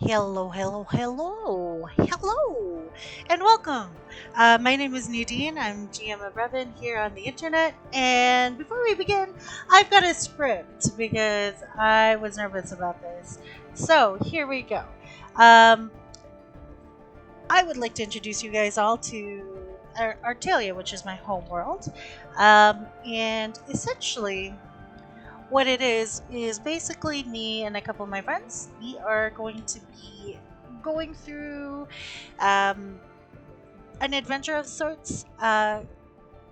Hello, hello, hello, hello, and welcome. My name is Nadine. I'm GM of Revan here on the internet. And before we begin, I've got a script because I was nervous about this. So here we go. Um, I would like to introduce you guys all to Artalia, which is my home world. And essentially, what it is basically me and a couple of my friends. We are going to be going through um, an adventure of sorts.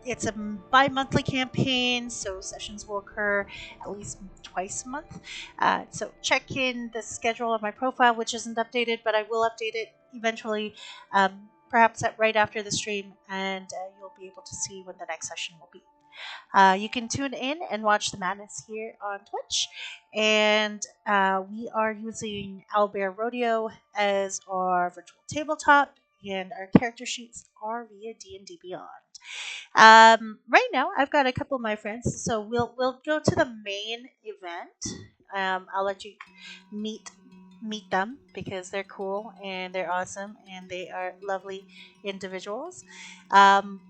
It's a bi-monthly campaign, so sessions will occur at least twice a month. So check in the schedule on my profile, which isn't updated, but I will update it eventually, perhaps right after the stream, and you'll be able to see when the next session will be. You can tune in and watch the madness here on Twitch. And we are using Owlbear Rodeo as our virtual tabletop, and our character sheets are via D&D Beyond. Right now, I've got a couple of my friends, so we'll go to the main event. I'll let you meet meet them because they're cool and they're awesome and they are lovely individuals. Um,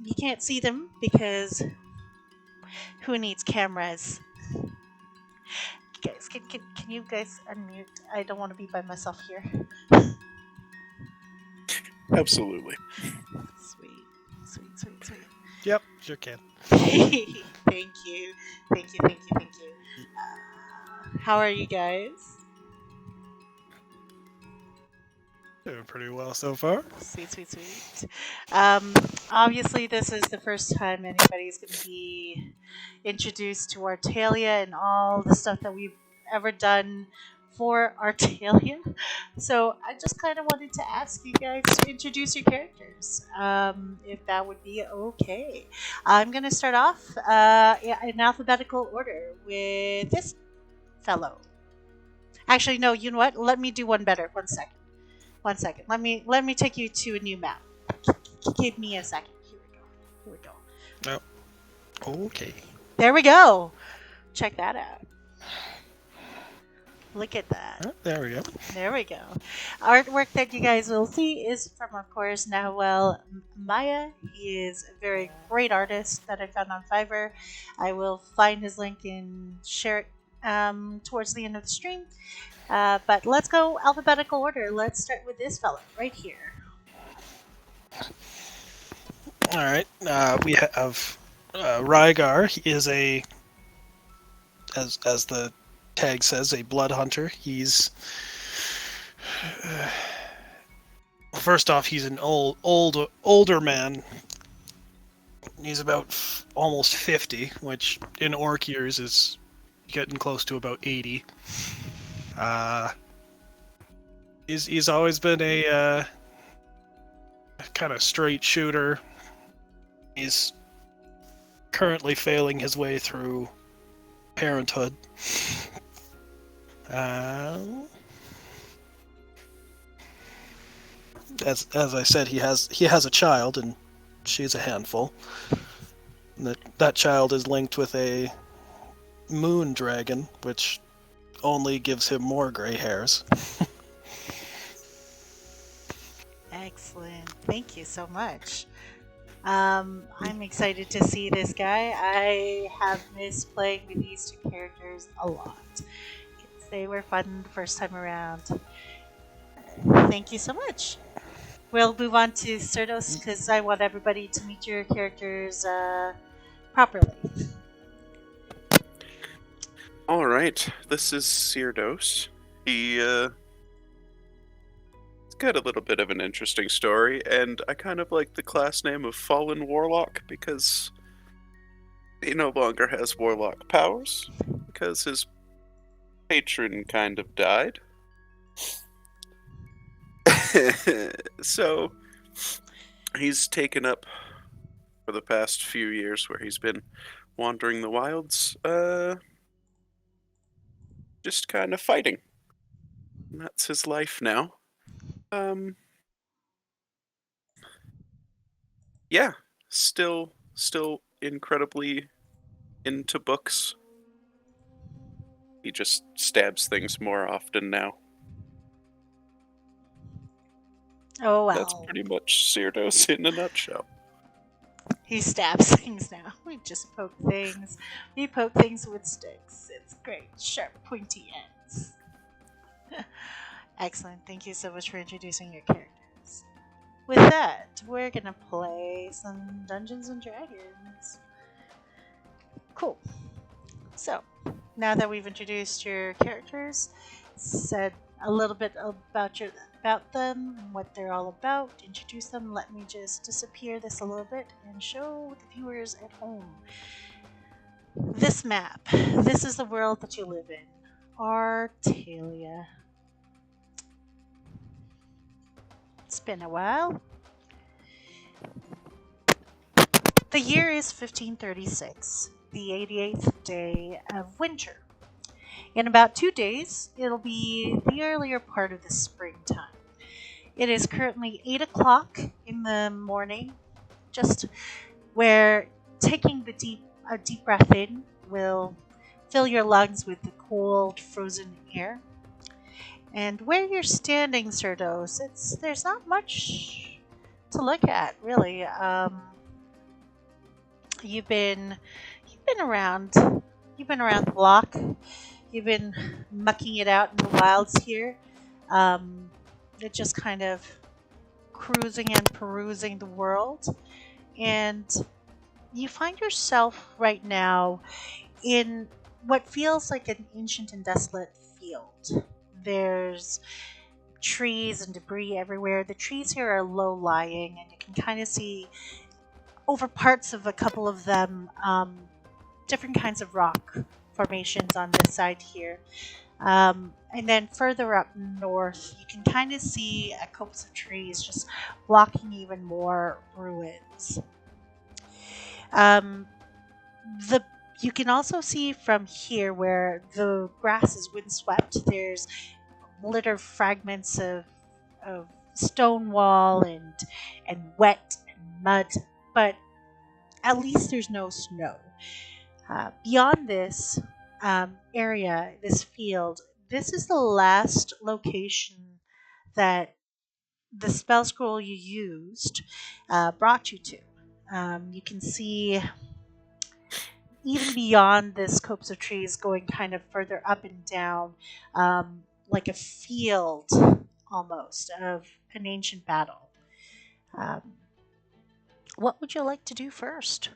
you can't see them because who needs cameras? Guys, can you guys unmute? I don't want to be by myself here. Absolutely. Sweet, sweet, sweet, sweet. Yep, sure can. Thank you, thank you, thank you, thank you. How are you guys? Doing pretty well so far. Sweet, sweet, sweet. Obviously, this is the first time anybody's going to be introduced to Artalia and all the stuff that we've ever done for Artalia. So I just kind of wanted to ask you guys to introduce your characters, if that would be okay. I'm going to start off in alphabetical order with this fellow. Actually, no. You know what? Let me do one better. One second. One second. Let me take you to a new map. Give me a second. Here we go. Here we go. Oh, okay. There we go. Check that out. Look at that. Oh, there we go. There we go. Artwork that you guys will see is from, of course, Nahuel Maya. He is a very great artist that I found on Fiverr. I will find his link and share it towards the end of the stream. But let's go alphabetical order. Let's start with this fellow right here. All right. We have Rygar. He is as the tag says, a blood hunter. He's first off, he's an older man. He's about almost 50, which in orc years is getting close to about 80. He's always been a kind of straight shooter. He's currently failing his way through parenthood. As I said, he has a child, and she's a handful. And that child is linked with a moon dragon, which only gives him more gray hairs. Excellent. Thank you so much. I'm excited to see this guy. I have missed playing with these two characters a lot. They were fun the first time around. Thank you so much. We'll move on to Cerdos because I want everybody to meet your characters properly. All right, this is Cyrdos. He's got a little bit of an interesting story, and I kind of like the class name of Fallen Warlock because he no longer has warlock powers because his patron kind of died. So he's taken up for the past few years where he's been wandering the wilds, just kind of fighting. And that's his life now. Yeah, still incredibly into books. He just stabs things more often now. Oh That's well. pretty much Cyrdos in a nutshell. He stabs things now. We just poke things. We poke things with sticks. It's great. Sharp, pointy ends. Excellent. Thank you so much for introducing your characters. With that, we're gonna play some Dungeons and Dragons. Cool. So, now that we've introduced your characters, said a little bit about them, what they're all about, introduce them, let me just disappear this a little bit and show the viewers at home. This map. This is the world that you live in. Artalia. It's been a while. The year is 1536, the 88th day of winter. In about 2 days, it'll be the earlier part of the springtime. It is currently 8 o'clock in the morning, just where taking a deep breath in will fill your lungs with the cold, frozen air. And where you're standing, Cerdos, there's not much to look at, really. You've been around. You've been around the block. You've been mucking it out in the wilds here. You're just kind of cruising and perusing the world, and you find yourself right now in what feels like an ancient and desolate field. There's trees and debris everywhere. The trees here are low lying, and you can kind of see over parts of a couple of them different kinds of rock formations on this side here. And then further up north, you can kind of see a copse of trees just blocking even more ruins. The You can also see from here where the grass is windswept. There's littered fragments of stone wall and wet and mud, but at least there's no snow. Beyond this area, this field, this is the last location that the spell scroll you used brought you to. You can see even beyond this copse of trees going kind of further up and down, like a field almost of an ancient battle. Um, what would you like to do first?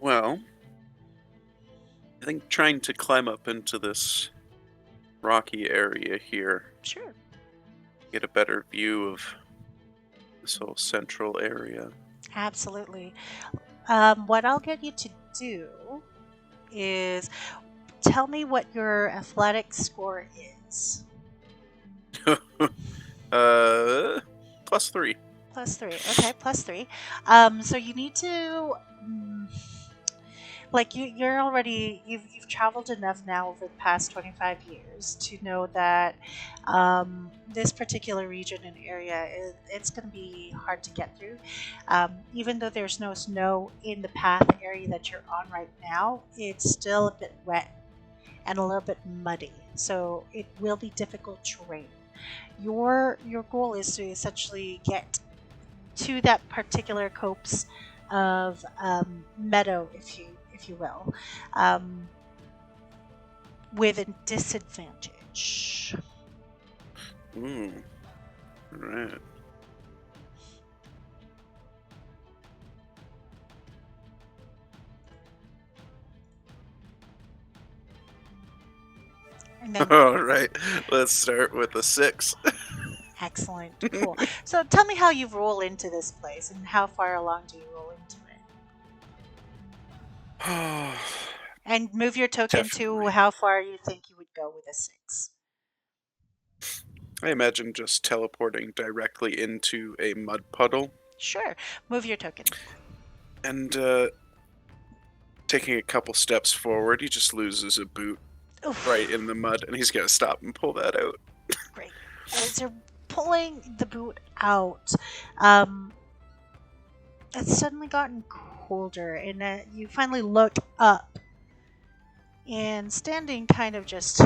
Well, I think trying to climb up into this rocky area here, Sure. get a better view of this whole central area. Absolutely. What I'll get you to do is tell me what your athletic score is. +3. +3. Okay, +3. So you need to, like you're already you've traveled enough now over the past 25 years to know that this particular region and area it's going to be hard to get through. Even though there's no snow in the path area that you're on right now, it's still a bit wet and a little bit muddy, so it will be difficult terrain. Your goal is to essentially get to that particular copse of meadow, if you will, with a disadvantage. Right. And then, All right. Let's start with a 6. excellent, cool. So tell me how you roll into this place and how far along do you roll into it? And move your token to Definitely. how far you think you would go with a 6. I imagine just teleporting directly into a mud puddle Sure, move your token. and taking a couple steps forward, he just loses a boot Oof. right in the mud, and he's gonna stop and pull that out. Great. As you're pulling the boot out, it's suddenly gotten colder, and you finally look up, and standing kind of just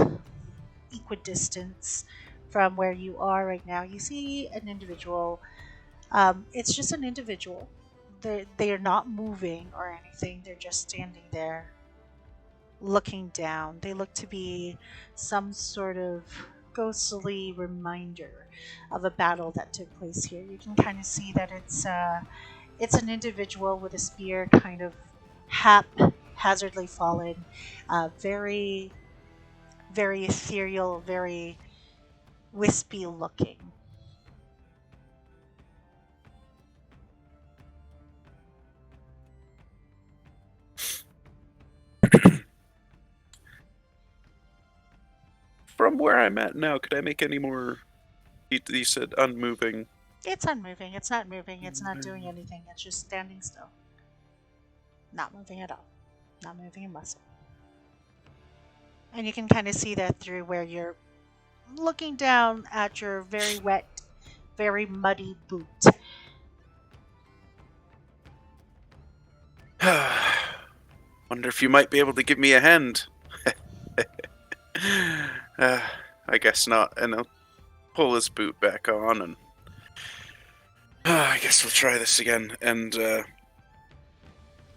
equidistance from where you are right now. You see an individual. It's just an individual. They are not moving or anything. They're just standing there looking down. They look to be some sort of ghostly reminder of a battle that took place here. You can kind of see that it's an individual with a spear, kind of haphazardly fallen, very very ethereal, very wispy looking. From where I'm at now, could I make any more? You said unmoving. It's unmoving. It's not moving. It's not doing anything. It's just standing still, not moving at all, not moving a muscle. And you can kind of see that through where you're looking down at your very wet, very muddy boot. Wonder if you might be able to give me a hand. uh, I guess not. And I'll pull his boot back on, and I guess we'll try this again. And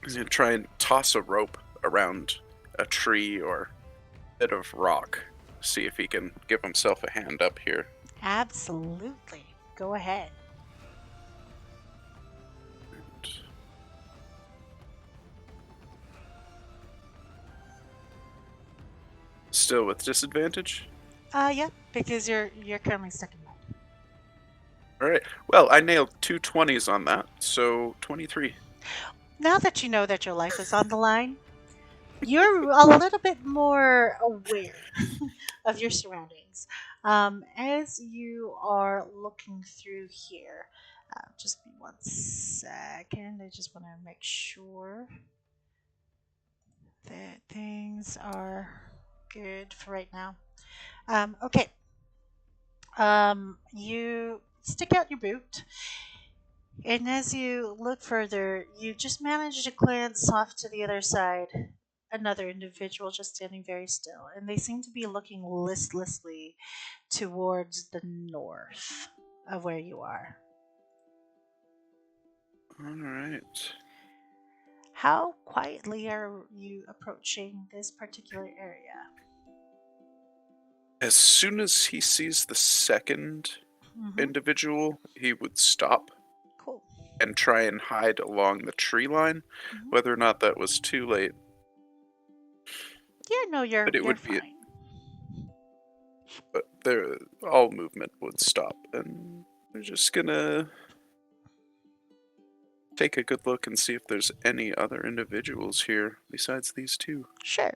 he's gonna try and toss a rope around a tree or bit of rock, see if he can give himself a hand up here. Absolutely. Go ahead. Still with disadvantage? Yeah, because you're currently stuck in mud. Alright. Well, I nailed 2 20s on that, so 23. Now that you know that your life is on the line, you're a little bit more aware of your surroundings. As you are looking through here, just be 1 second. I just want to make sure that things are good for right now. Okay. You stick out your boot, and as you look further, you just manage to glance off to the other side. Another individual just standing very still, and they seem to be looking listlessly towards the north of where you are. Alright. How quietly are you approaching this particular area? As soon as he sees the second Mm-hmm. individual, he would stop Cool. and try and hide along the tree line. Mm-hmm. Whether or not that was too late, Yeah, no, but it you're would be. fine. But all movement would stop, and we're just gonna take a good look and see if there's any other individuals here besides these two. Sure.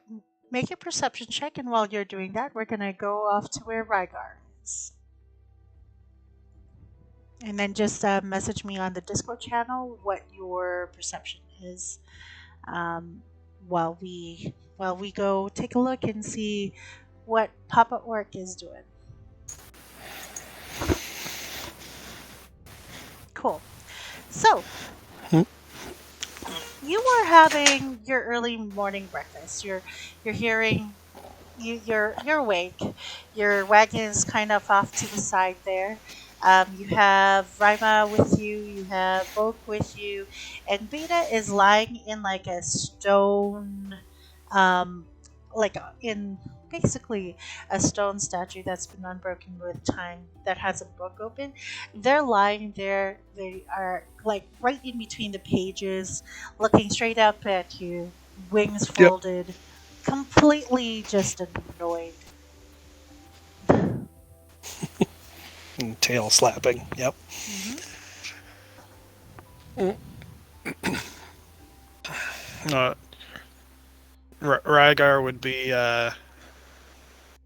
Make a perception check, and while you're doing that, we're gonna go off to where Rygar is. And then just message me on the Discord channel what your perception is, um, while we go take a look and see what Papa Orc is doing. Cool. So Hmm. you are having your early morning breakfast. You're hearing you're awake. Your wagon is kind of off to the side there. You have Rima with you. You have Boke with you, and Beta is lying in like a stone, in basically a stone statue that's been unbroken with time that has a book open. They're lying there. They are like right in between the pages, looking straight up at you, wings Yep. folded, completely just annoyed. And tail slapping. Yep. Uh, Rygar would be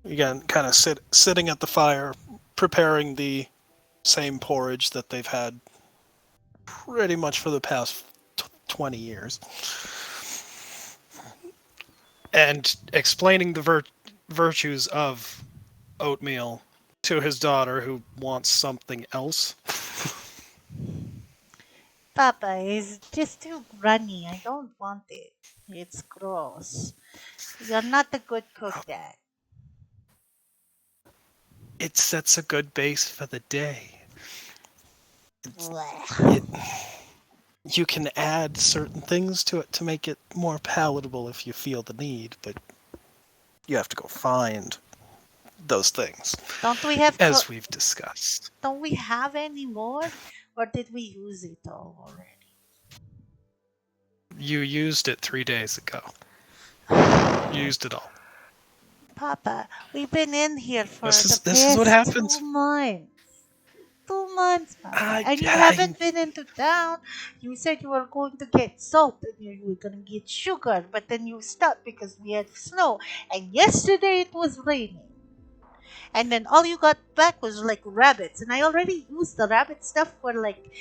again kind of sitting at the fire, preparing the same porridge that they've had pretty much for the past 20 years, and explaining the virtues of oatmeal to his daughter, who wants something else. Papa is just too runny. I don't want it. It's gross. You're not a good cook, Dad. it sets a good base for the day. Blech. It you can add certain things to it to make it more palatable if you feel the need, but you have to go find those things, Don't we have as we've discussed. don't we have any more? Or did we use it all already? You used it 3 days ago. You used it all. Papa, we've been in here for the This is what past two happens. months. 2 months, Papa. I, And you I haven't been into town. You said you were going to get salt and you were going to get sugar, but then you stopped because we had snow. And yesterday it was raining. And then all you got back was like rabbits. And I already used the rabbit stuff for like.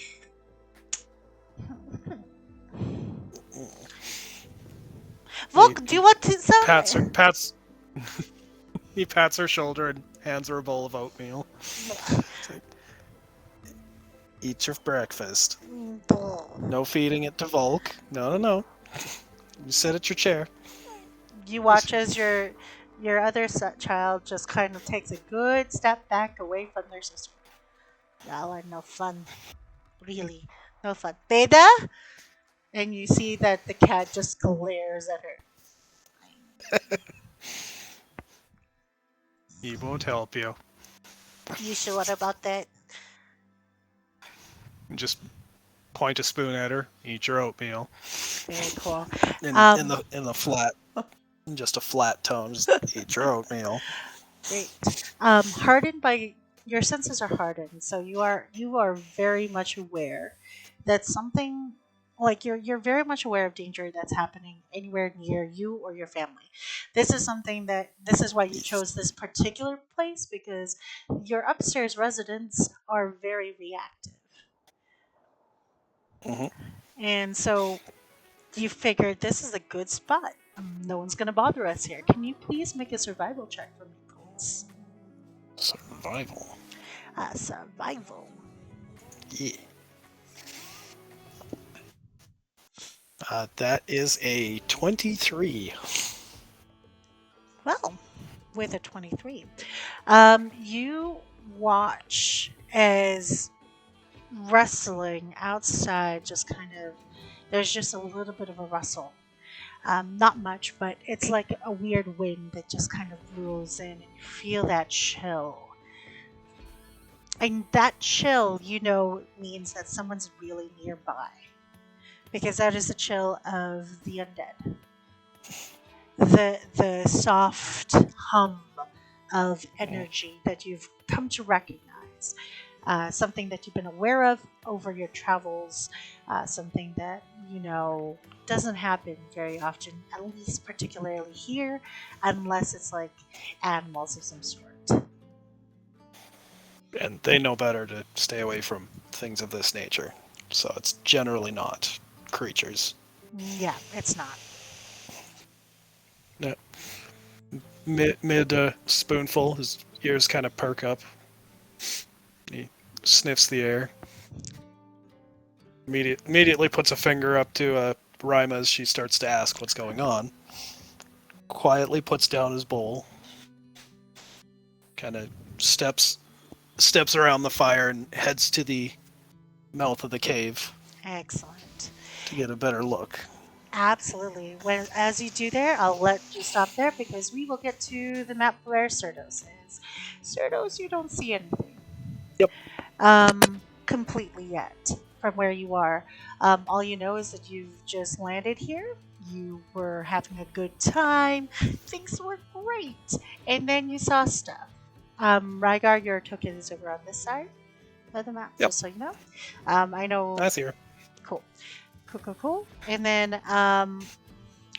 Volk, do you want pats her, some? pats. He pats her shoulder and hands her a bowl of oatmeal. It's like, eat your breakfast. No feeding it to Volk. No, no, no. You sit at your chair. You watch as your other child just kind of takes a good step back away from their sister. Y'all are no fun, really, no fun. Beta, and you see that the cat just glares at her. He won't help you. You sure about that? Just point a spoon at her. Eat your oatmeal. Very cool. In Um, the flat, in just a flat tone. Just eat your oatmeal. Great. Hardened by your senses are hardened, so you are very much aware that something like you're very much aware of danger that's happening anywhere near you or your family. This is why you chose this particular place because your upstairs residents are very reactive, Hmm. and so you figured this is a good spot. No one's gonna bother us here. Can you please make a survival check for me, please? Survival. Survival. Yeah. That is a 23. Well, with a 23, you watch as rustling outside just kind of, there's just a little bit of a rustle. Not much, but it's like a weird wind that just kind of rolls in and you feel that chill. And that chill, means that someone's really nearby because that is the chill of the undead. The soft hum of energy that you've come to recognize, something that you've been aware of over your travels, something that doesn't happen very often, at least particularly here, unless it's like animals of some sort. And they know better to stay away from things of this nature. So it's generally not creatures. Yeah, it's not. No. Mid spoonful, his ears kind of perk up. He sniffs the air. Immediately puts a finger up to Rima as she starts to ask what's going on. Quietly puts down his bowl. Kind of steps around the fire and heads to the mouth of the cave Excellent. to get a better look. Absolutely. As you do there, I'll let you stop there because we will get to the map where Cerdos is. Cerdos, you don't see anything. Yep. Completely yet from where you are. All you know is that you've just landed here. You were having a good time. Things were great. And then you saw stuff. Rygar, your token is over on this side of the map, Yep. just so you know. I know. I see her. Cool. Cool. And then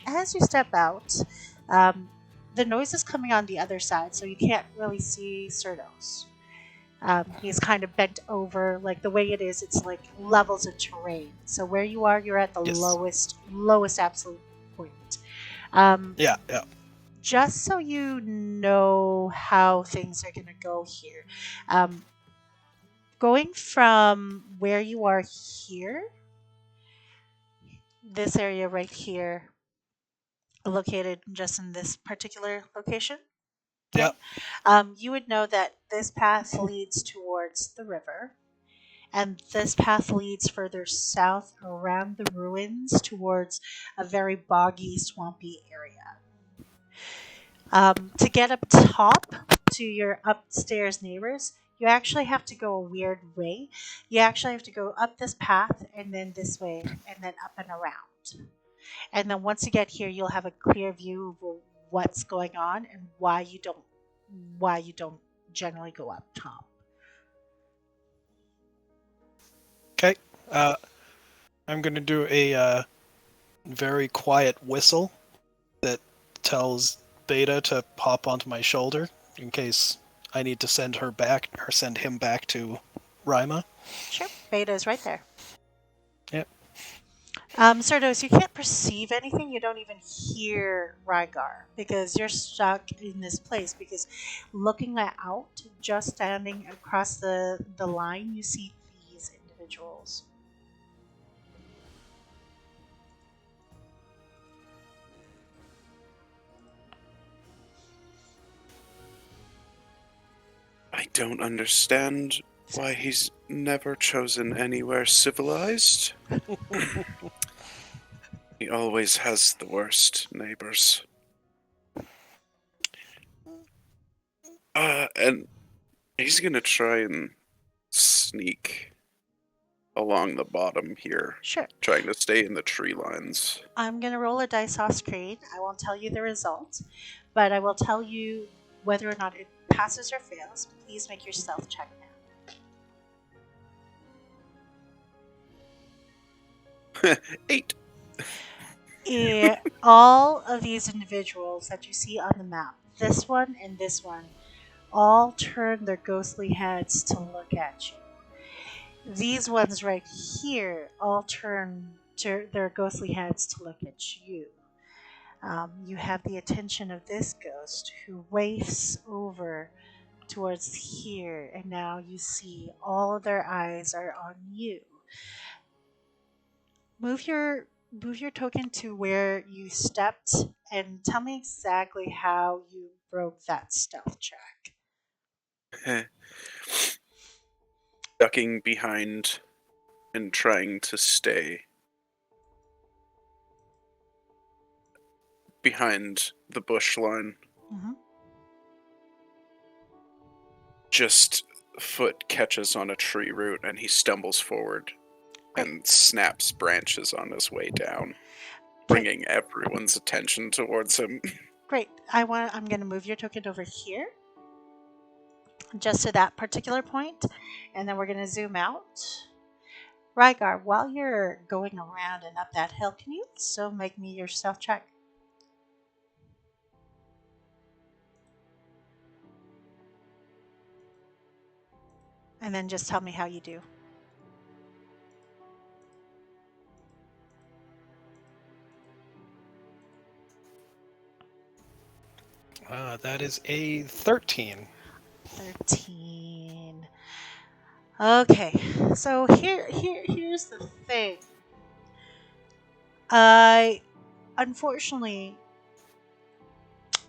as you step out, the noise is coming on the other side, so you can't really see Cerdos. He's kind of bent over, like the way it is, it's like levels of terrain. So where you are, you're at the Yes. lowest absolute point. Yeah. Just so you know how things are going to go here. Going from where you are here, this area right here, located just in this particular location, Yep. You would know that this path leads towards the river, and this path leads further south around the ruins towards a very boggy, swampy area. To get up top to your upstairs neighbors, you actually have to go a weird way. You actually have to go up this path and then this way and then up and around. And then once you get here, you'll have a clear view of what's going on and why you don't generally go up top. Okay. I'm going to do a very quiet whistle that tells Beta to hop onto my shoulder in case I need to send her back or send him back to Rima. Sure, Beta is right there. Yep. Cerdos, you can't perceive anything. You don't even hear Rygar because you're stuck in this place. Because looking out, just standing across the line, you see these individuals. I don't understand why he's never chosen anywhere civilized. He always has the worst neighbors. And he's gonna try and sneak along the bottom here, Sure. trying to stay in the tree lines. I'm going to roll a dice off screen. I won't tell you the result, but I will tell you whether or not it passes or fails. Please make your stealth check now. 8. All of these individuals that you see on the map, this one and this one, all turn their ghostly heads to look at you. These ones right here all turn their ghostly heads to look at you. You have the attention of this ghost who wafts over towards here, and now you see all of their eyes are on you. Move your token to where you stepped and tell me exactly how you broke that stealth check. Ducking behind and trying to stay behind the bush line. Mm-hmm. Just foot catches on a tree root and he stumbles forward and snaps branches on his way down, bringing everyone's attention towards him. Great. I'm going to move your token over here, just to that particular point, and then we're going to zoom out. Rygar, while you're going around and up that hill, can you also make me your stealth check? And then just tell me how you do. That is a 13. 13. Okay, so here's the thing. Unfortunately,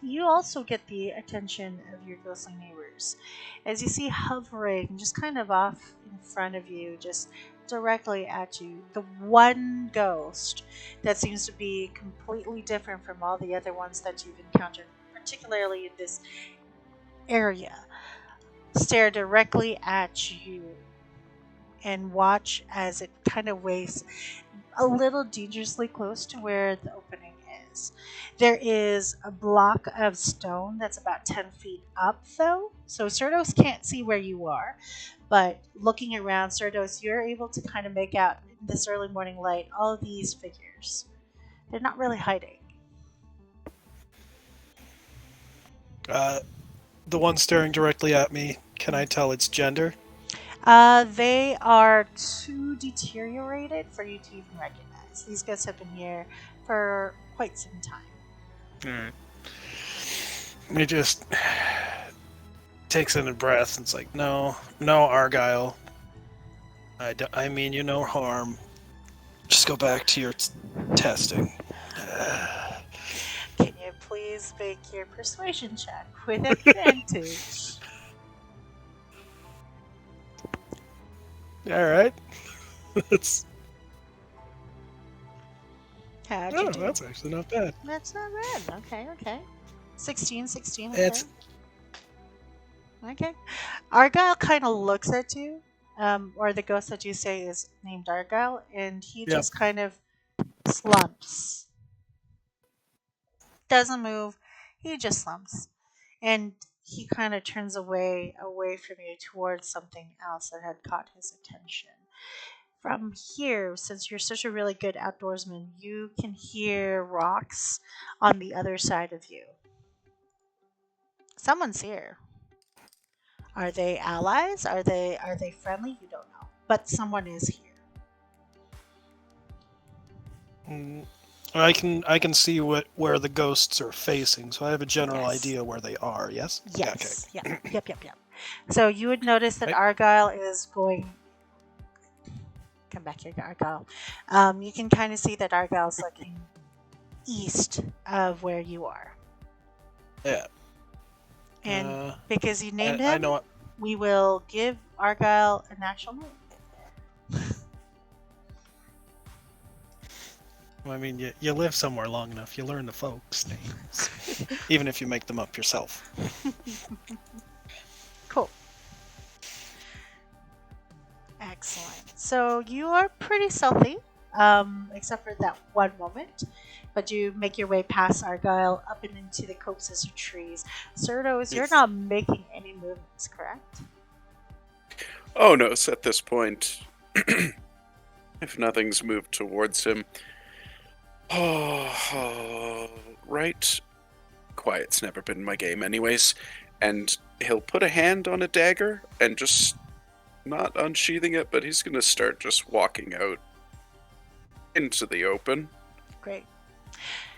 you also get the attention of your ghostly neighbors. As you see hovering just kind of off in front of you, just directly at you, the one ghost that seems to be completely different from all the other ones that you've encountered, particularly in this area, stare directly at you and watch as it kind of waves a little dangerously close to where the opening is. There is a block of stone that's about 10 feet up, though, so Cerdos can't see where you are. But looking around, Cerdos, you're able to kind of make out in this early morning light all of these figures. They're not really hiding. The one staring directly at me, can I tell its gender? They are too deteriorated for you to even recognize. These guys have been here for quite some time. He just takes in a breath and it's like, no, Argyle. I mean you no harm. Just go back to your testing. Can you please please make your persuasion check with advantage. All right. That's How'd you oh, do? that's actually not bad. That's not bad. Okay, okay. 16, 16, okay. It's Okay. Argyle kind of looks at you, or the ghost that you say is named Argyle, and he Yep. just kind of slumps. Doesn't move. He just slumps. And he kind of turns away from you towards something else that had caught his attention. From here, since you're such a really good outdoorsman, you can hear rocks on the other side of you. Someone's here. Are they allies? Are they friendly? You don't know. But someone is here. mm, I can see where the ghosts are facing, so I have a general Yes. idea where they are. Yes. Yes. Okay. Yeah. Yep. So you would notice that Right. Argyle is going. Come back here, Argyle. You can kind of see that Argyle's looking east of where you are. Yeah. And because you named I him, know. we will give Argyle an actual name. I mean, you live somewhere long enough, you learn the folks' names, even if you make them up yourself. Cool. Excellent. So you are pretty stealthy, except for that one moment. But you make your way past Argyle up and into the copses of trees. Cerdos, you're Yes. not making any movements, correct? Oh no, it's at this point. If nothing's moved towards him. Oh, right. Quiet's never been my game, anyways. And he'll put a hand on a dagger and just not unsheathing it, but he's gonna start just walking out into the open Great.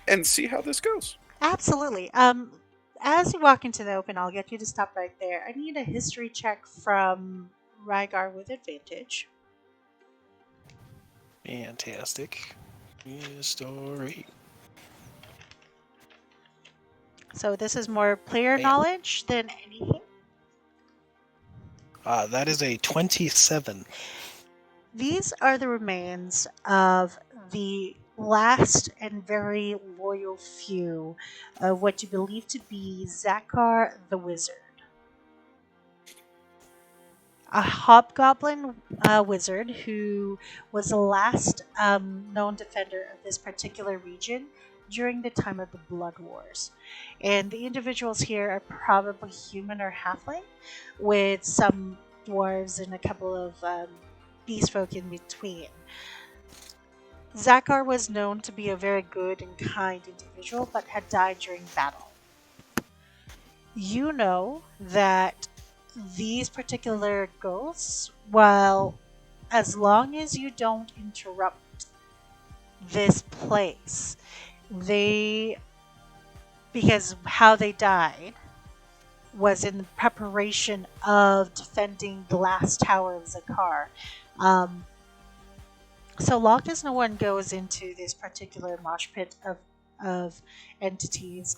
and see how this goes. Absolutely. As you walk into the open, I'll get you to stop right there. I need a history check from Rygar with advantage. Fantastic. Story. So this is more player Bam. knowledge than anything. That is a 27. These are the remains of the last and very loyal few of what you believe to be Zakar the Wizard. A hobgoblin wizard who was the last known defender of this particular region during the time of the Blood Wars. And the individuals here are probably human or halfling, with some dwarves and a couple of beast folk in between. Zakar was known to be a very good and kind individual, but had died during battle. You know that these particular ghosts, well, as long as you don't interrupt this place, because how they died was in the preparation of defending the last tower of Zakar. So long as no one goes into this particular mosh pit of entities,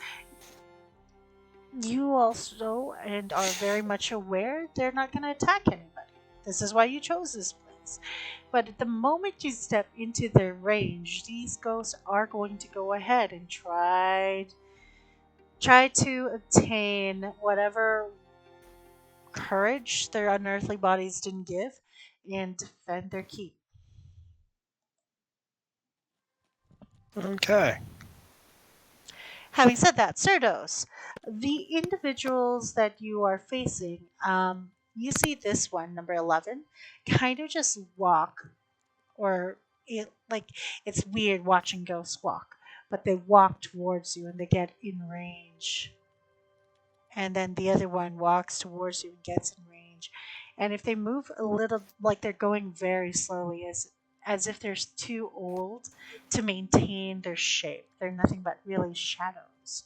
you also and are very much aware they're not going to attack anybody. This is why you chose this place. But at the moment you step into their range, these ghosts are going to go ahead and try to obtain whatever courage their unearthly bodies didn't give and defend their keep. Okay. Having said that, Cerdos, the individuals that you are facing, you see this one, number 11, kind of just walk, or it's weird watching ghosts walk, but they walk towards you and they get in range. And then the other one walks towards you and gets in range. And if they move a little, like they're going very slowly, as if they're too old to maintain their shape. They're nothing but really shadows.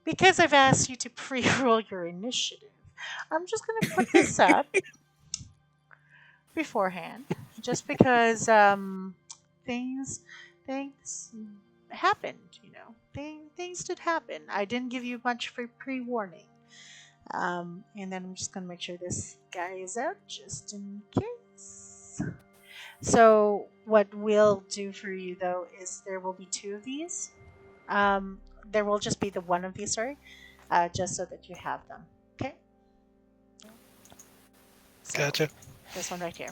Because I've asked you to pre-roll your initiative, I'm just going to put this up beforehand, just because things happened, things did happen. I didn't give you much for pre-warning. And then I'm just gonna make sure this guy is out just in case. So what we'll do for you though is there will be two of these. Um, there will just be the one of these, sorry, just so that you have them. Okay. So Gotcha. this one right here.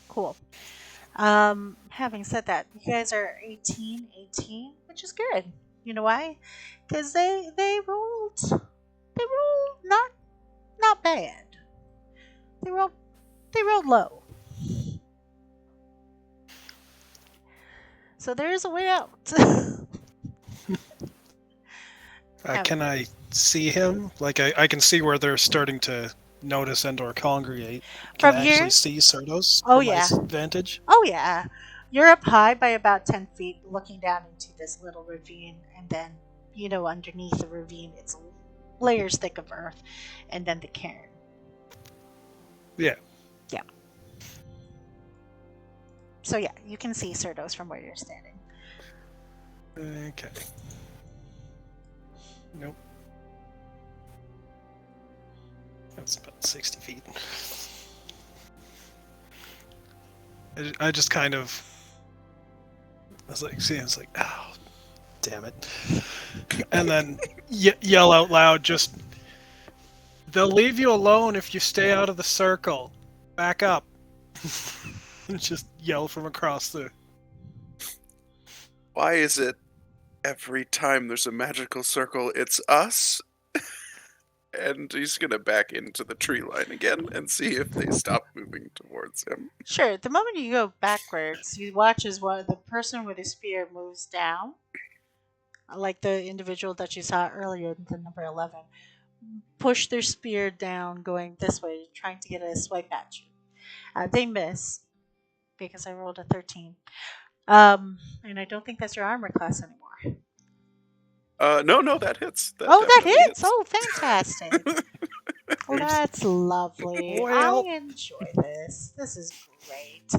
Cool. Having said that, you guys are 18, 18, which is good. You know why? Because they rolled not bad. They rolled low. So there is a way out. Can I see him? Like, I can see where they're starting to notice and or congregate. Can From I here? actually see Cerdos Oh, from yeah. my vantage? Oh yeah. You're up high by about 10 feet looking down into this little ravine, and then, underneath the ravine, it's layers thick of earth, and then the cairn. Yeah. Yeah. So yeah, you can see Cerdos from where you're standing. Okay. Nope. That's about 60 feet. I just kind of... I was like, oh, damn it. And then yell out loud, just... They'll leave you alone if you stay out of the circle. Back up. Just yell from across the... Why is it every time there's a magical circle, it's us? And he's gonna back into the tree line again and see if they stop moving towards him. Sure. The moment you go backwards, you watch as the person with the spear moves down, like the individual that you saw earlier, the number 11, push their spear down, going this way, trying to get a swipe at you. They miss because I rolled a 13. And I don't think that's your armor class anymore. No, that hits. That That definitely hits! Oh, fantastic. That's lovely. Well. I enjoy this. This is great.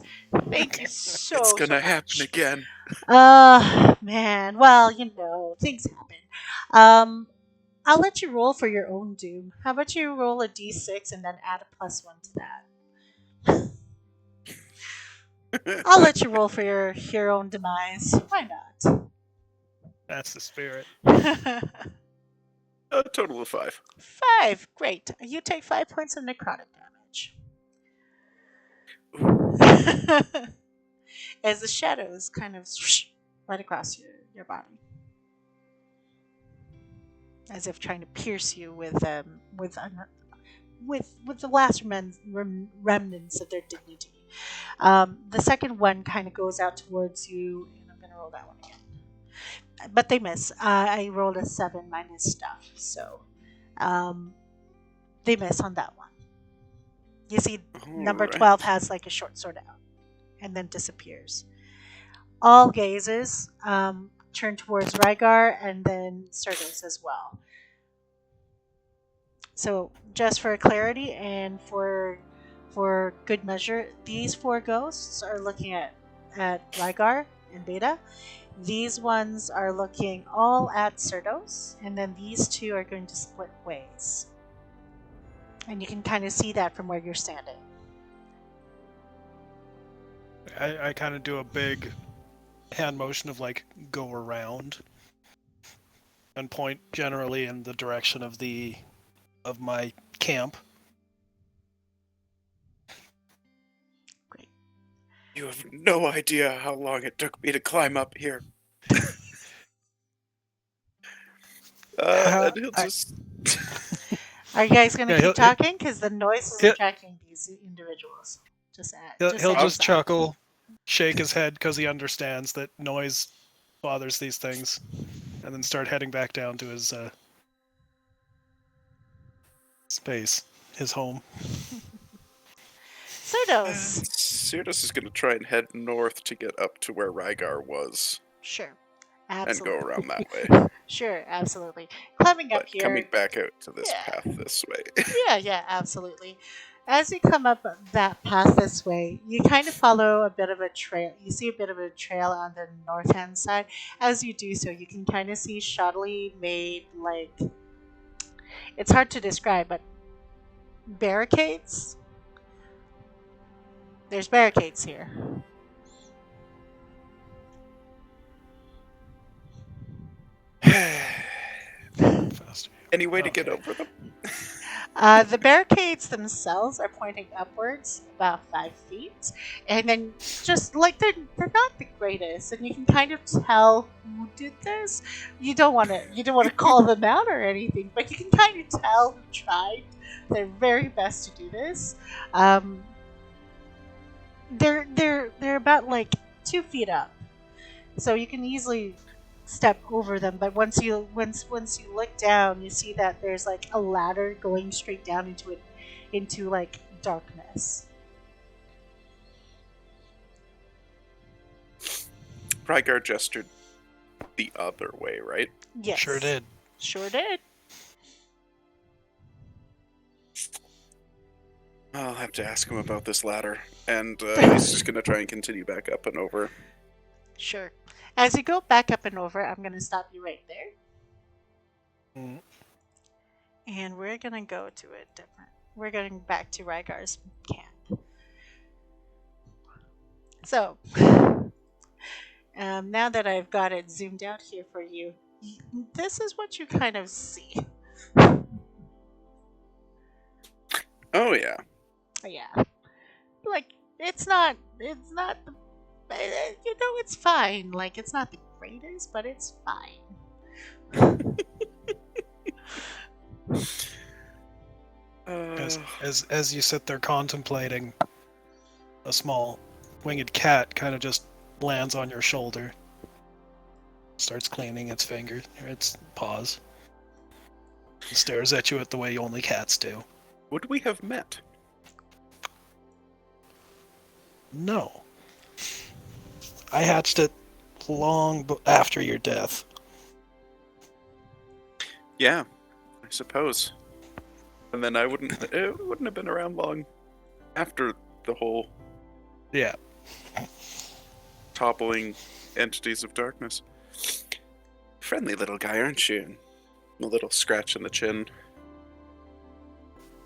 Thank you so It's gonna so happen much. again. Man. Well, things happen. I'll let you roll for your own doom. How about you roll a d6 and then add a +1 to that? I'll let you roll for your own demise. Why not? That's the spirit. A total of 5. 5. Great. You take 5 points of necrotic damage. As the shadows kind of right across your body. As if trying to pierce you with the last remnants of their dignity. The second one kind of goes out towards you, and I'm going to roll that one again. But they miss. I rolled a 7 minus stuff, so they miss on that one. You see, number 12 has like a short sword out, and then disappears. All gazes turn towards Rygar, and then Cerdos as well. So, just for clarity and for good measure, these 4 ghosts are looking at Rygar and Beta. These ones are looking all at Cerdos, and then these 2 are going to split ways. And you can kind of see that from where you're standing. I kind of do a big hand motion of like go around and point generally in the direction of my camp. Great. You have no idea how long it took me to climb up here. And he'll just... Are you guys going to keep talking? Because the noise is attracting these individuals. He'll just chuckle, shake his head because he understands that noise bothers these things, and then start heading back down to his space, his home. Cerdos. Cerdos is going to try and head north to get up to where Rygar was. Sure. Absolutely. And go around that way. Sure, absolutely. Climbing up But here. coming back out to this path this way. Yeah, absolutely. As you come up that path this way, you kind of follow a bit of a trail. You see a bit of a trail on the north hand side. As you do so, you can kind of see shoddily made, like, it's hard to describe, but barricades. There's barricades here. Faster. Any way to Okay. get over them? The barricades themselves are pointing upwards about 5 feet, and then just like they're not the greatest, and you can kind of tell who did this. You don't want to call them out or anything, but you can kind of tell who tried their very best to do this. Um, they're about like 2 feet up, so you can easily step over them. But once you look down, you see that there's like a ladder going straight down into it, into like darkness. Rygar gestured the other way, right? Yes, Sure did. Sure did. I'll have to ask him about this ladder, and he's just gonna try and continue back up and over. Sure. As you go back up and over, I'm gonna stop you right there, Mm. and we're gonna go to a different. We're going back to Rygar's camp. So, now that I've got it zoomed out here for you, this is what you kind of see. Oh yeah. Yeah, like it's not the, it's fine. Like it's not the greatest, but it's fine. As you sit there contemplating, a small winged cat kind of just lands on your shoulder, starts cleaning its fingers, or its paws, and stares at you the way only cats do. Would we have met? No. I hatched it long after your death. Yeah, I suppose. And then it wouldn't have been around long after the whole Yeah. toppling entities of darkness. Friendly little guy, aren't you? A little scratch in the chin.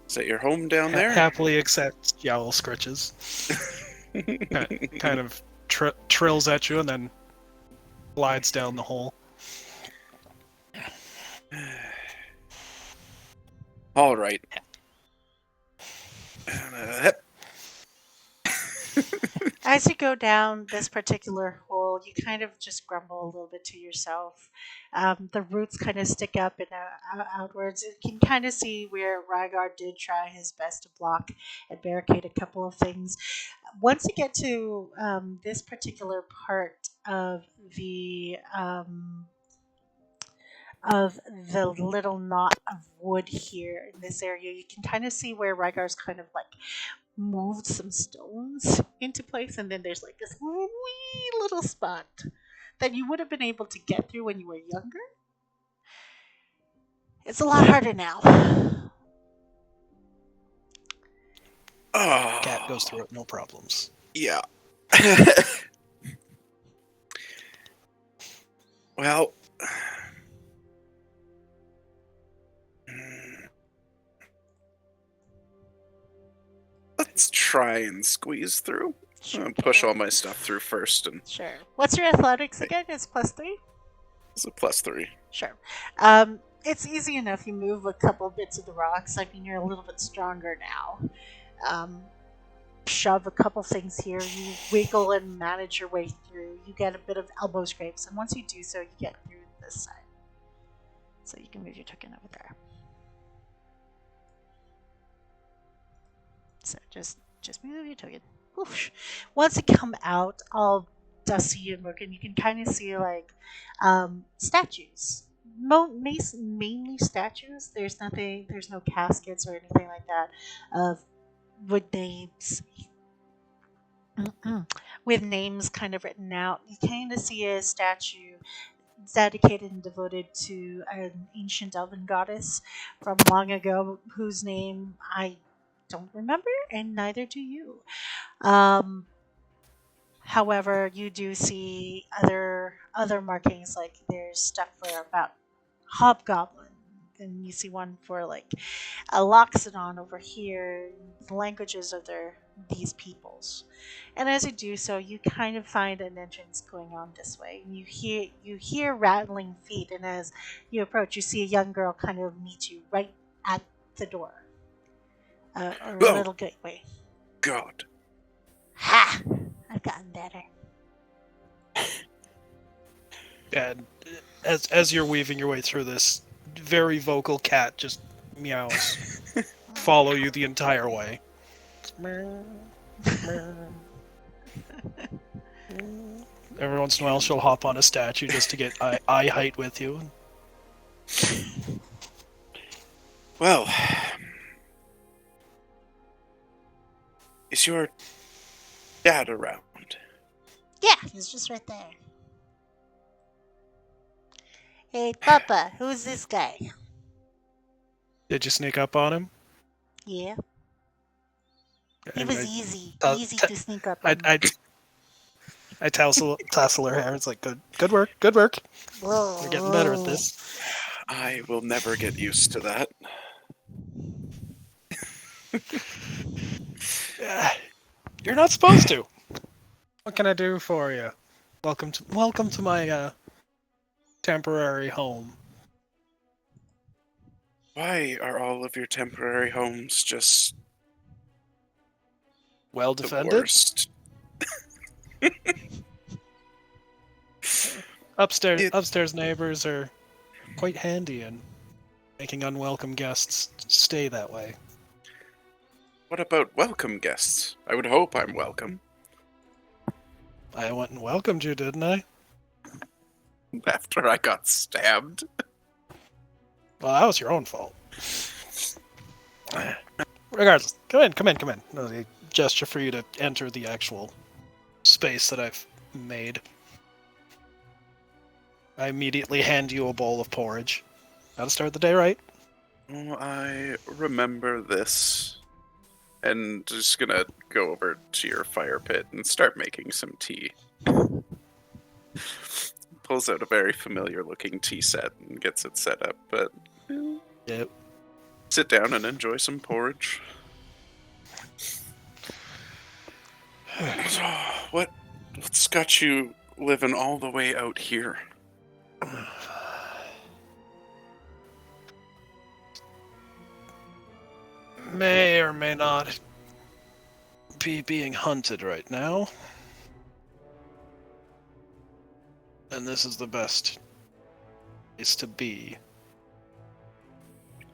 Is that your home down there? Happily accepts Yowl scritches. Kind of trills at you and then glides down the hole. All right. As you go down this particular hole, you kind of just grumble a little bit to yourself. The roots kind of stick up and outwards. You can kind of see where Rygar did try his best to block and barricade a couple of things. Once you get to this particular part of the little knot of wood here in this area, you can kind of see where Rygar's kind of like moved some stones into place, and then there's like this wee little spot that you would have been able to get through when you were younger. It's a lot harder now. Oh, Cat goes through it, no problems. yeah. Well, let's try and squeeze through. I'm gonna push all my stuff through first, and Sure. What's your athletics again? It's +3? it's a +3. Sure. It's easy enough. You move a couple bits of the rocks. I mean, you're a little bit stronger now. Shove a couple things here. You wiggle and manage your way through. You get a bit of elbow scrapes, and once you do so, you get through this side. So you can move your token over there. So just move your token. Whoosh. Once you come out, all dusty and broken, you can kind of see like statues. Mainly statues. There's no caskets or anything like that of with names. With names kind of written out. You kind of see a statue dedicated and devoted to an ancient elven goddess from long ago, whose name I don't remember, and neither do you. Um, However, you do see other markings, like there's stuff for about hobgoblin, and you see one for like a loxodon over here, the languages of these peoples. And as you do so, you kind of find an entrance going on this way. And you hear rattling feet, and as you approach, you see a young girl kind of meet you right at the door, or a Oh, little gateway. God. Ha! I've gotten better. And as you're weaving your way through this, very vocal cat just meows, follow you the entire way. Every once in a while, she'll hop on a statue just to get eye height with you. Well, is your dad around? Yeah, he's just right there. Hey, Papa, who's this guy? Did you sneak up on him? Yeah, he And was easy uh, easy t- to sneak up I, on. I, I tassel her hair. It's like good work, good work. You're getting better at Whoa. this. I will never get used to that. You're not supposed to. What can I do for you? Welcome to my temporary home. Why are all of your temporary homes just Well the defended. worst? Upstairs neighbors are quite handy in making unwelcome guests stay that way. What about welcome guests? I would hope I'm welcome. I went and welcomed you, didn't I? After I got stabbed. Well, that was your own fault. Regardless, come in. There's a gesture for you to enter the actual space that I've made. I immediately hand you a bowl of porridge. Gotta start the day right. Oh, I remember this. And just gonna go over to your fire pit and start making some tea. Pulls out a very familiar looking tea set and gets it set up, but Yep. sit down and enjoy some porridge. So, what's got you living all the way out here? May or may not be being hunted right now. And this is the best place to be,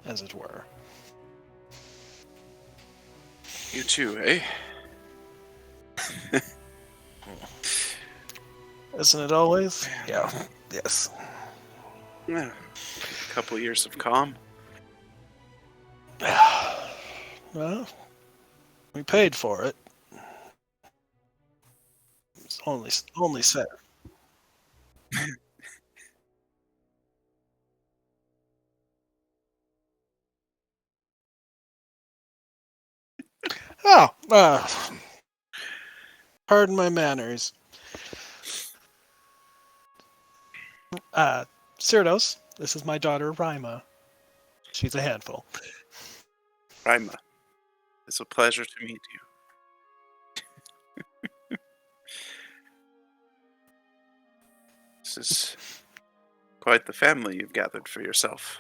as it were. You too, eh? Isn't it always? Yeah. Yes. Yeah. A couple years of calm. Well, we paid for it. It's only fair. Oh, pardon my manners. Cyrdos, this is my daughter, Rima. She's a handful. Rima, it's a pleasure to meet you. This is quite the family you've gathered for yourself.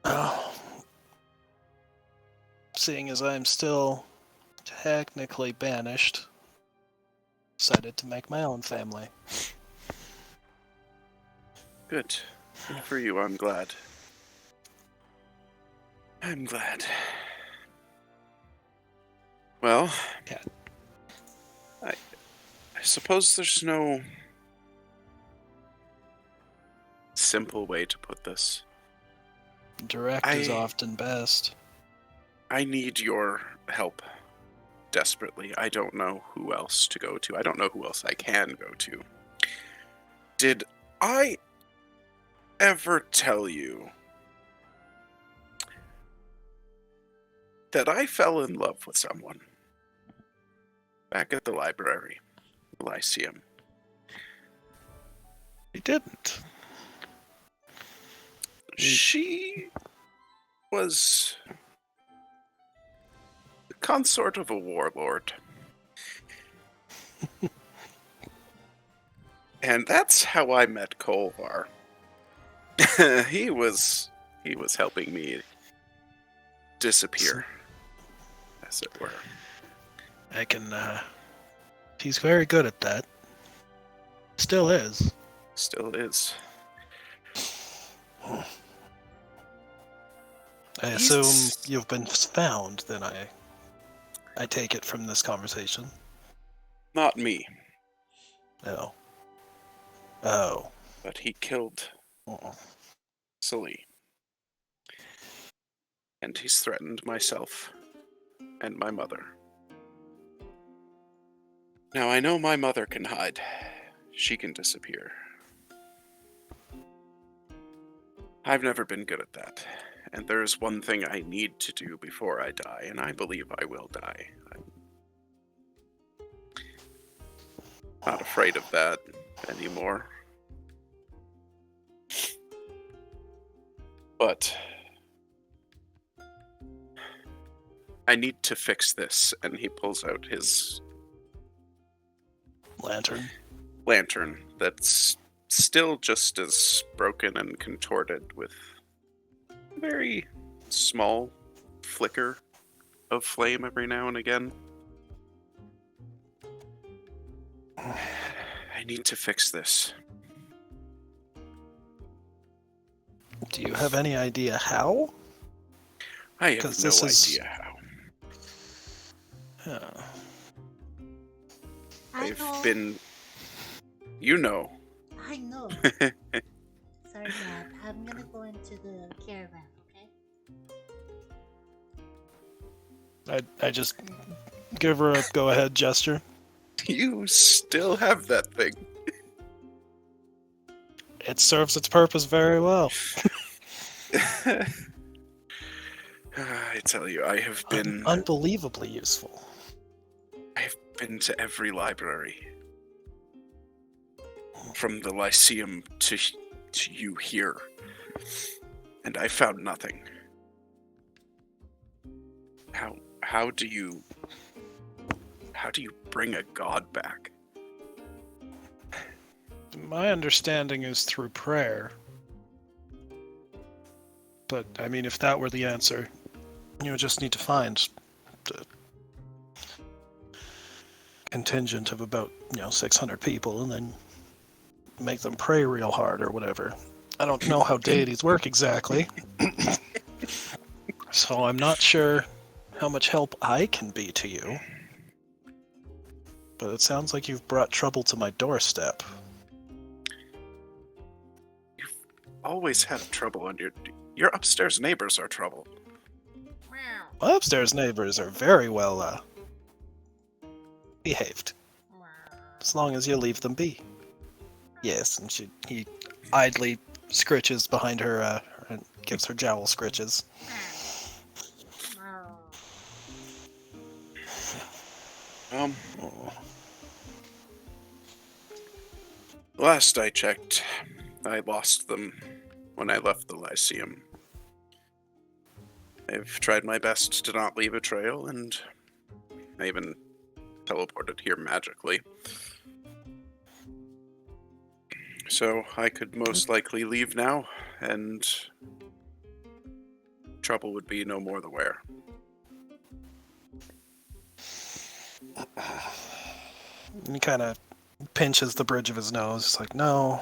Oh. Seeing as I'm still technically banished, decided to make my own family. Good. Good for you, I'm glad. I'm glad. Well, Yeah. I suppose there's no simple way to put this. Direct is often best. I need your help desperately. I don't know who else to go to. I don't know who else I can go to. Did I ever tell you that I fell in love with someone back at the library, Lyceum? He didn't. She was the consort of a warlord. And that's how I met Kolvar. he was helping me disappear, as it were. I can, he's very good at that. Still is. Still is. I assume you've been found, then I take it from this conversation. Not me. Oh. Oh. But he killed Sully. And he's threatened myself and my mother. Now, I know my mother can hide. She can disappear. I've never been good at that. And there's one thing I need to do before I die, and I believe I will die. I'm not afraid of that anymore. But I need to fix this, and he pulls out his lantern that's still just as broken and contorted, with a very small flicker of flame every now and again. I need to fix this. Do you have any idea how? I have no idea how. I've been... You know. I know. Sorry, Dad. I'm gonna go into the caravan, okay? I just give her a go-ahead gesture. You still have that thing. It serves its purpose very well. I tell you, I have been... Unbelievably useful. I have been to every library. From the Lyceum to you here. And I found nothing. How do you bring a god back? My understanding is through prayer. But, I mean, if that were the answer, you would just need to find a contingent of about, 600 people and then make them pray real hard or whatever. I don't know how deities work exactly. So I'm not sure how much help I can be to you. But it sounds like you've brought trouble to my doorstep. You've always had trouble on your upstairs neighbors are trouble. My upstairs neighbors are very well behaved. As long as you leave them be. Yes, and he idly scritches behind her and gives her jowl scritches. Last I checked, I lost them when I left the Lyceum. I've tried my best to not leave a trail, and I even teleported here magically. So I could most likely leave now, and trouble would be no more the wear. He kind of pinches the bridge of his nose. It's like, no,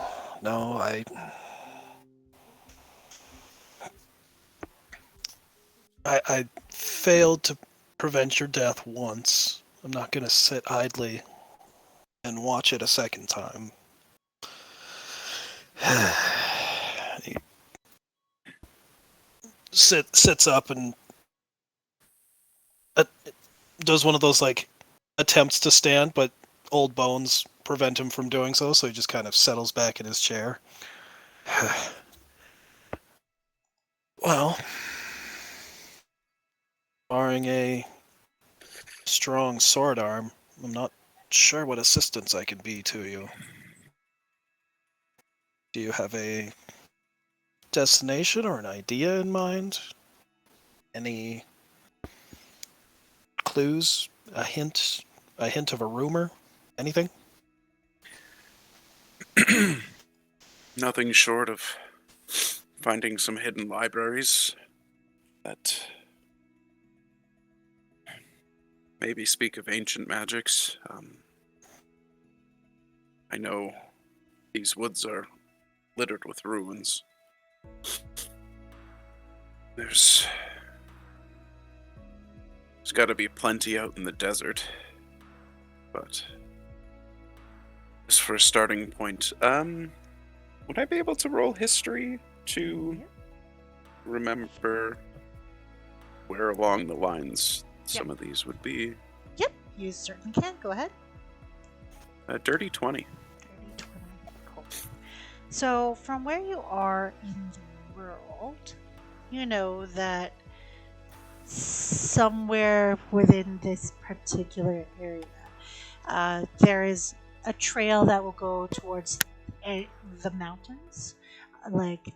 I failed to prevent your death once. I'm not going to sit idly and watch it a second time. He sits up and does one of those, attempts to stand, but old bones prevent him from doing so he just kind of settles back in his chair. Well, barring a strong sword arm, I'm not sure what assistance I can be to you. Do you have a destination or an idea in mind? Any clues? A hint? A hint of a rumor? Anything? Nothing short of finding some hidden libraries that maybe speak of ancient magics. I know these woods are littered with ruins. There's got to be plenty out in the desert, but just for a starting point, would I be able to roll history to remember where along the lines some of these would be? Yep, you certainly can. Go ahead. A dirty 20. 30, 20. Cool. So, from where you are in the world, you know that somewhere within this particular area, there is a trail that will go towards the mountains. Like,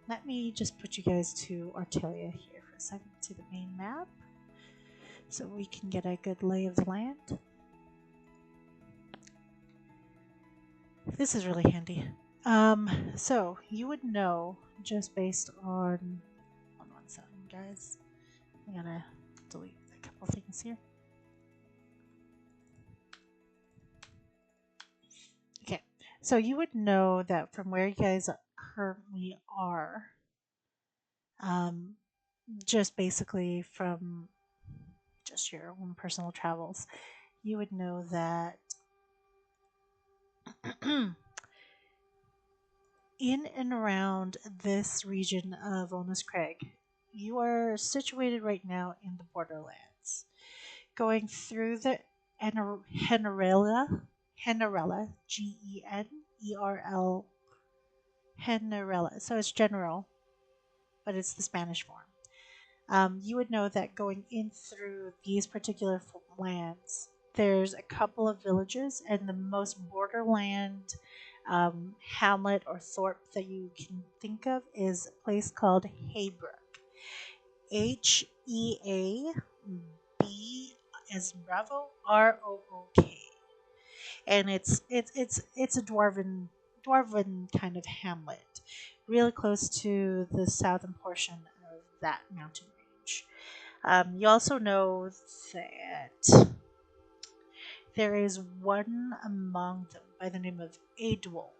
let me just put you guys to Artelia here for a second to the main map so we can get a good lay of the land. This is really handy. So you would know just based on hold on one second, guys. I'm gonna delete a couple things here. Okay, so you would know that from where you guys currently are, um, just basically from just your own personal travels, you would know that in and around this region of Onus Craig, you are situated right now in the borderlands, going through the Generella, Generel, Generella. So it's general, but it's the Spanish form. You would know that going in through these particular lands, there's a couple of villages, and the most borderland hamlet or thorpe that you can think of is a place called Haybrook. Heab as in Bravo, Rook, and it's a dwarven kind of hamlet, really close to the southern portion of that mountain range. You also know that there is one among them by the name of Adwold,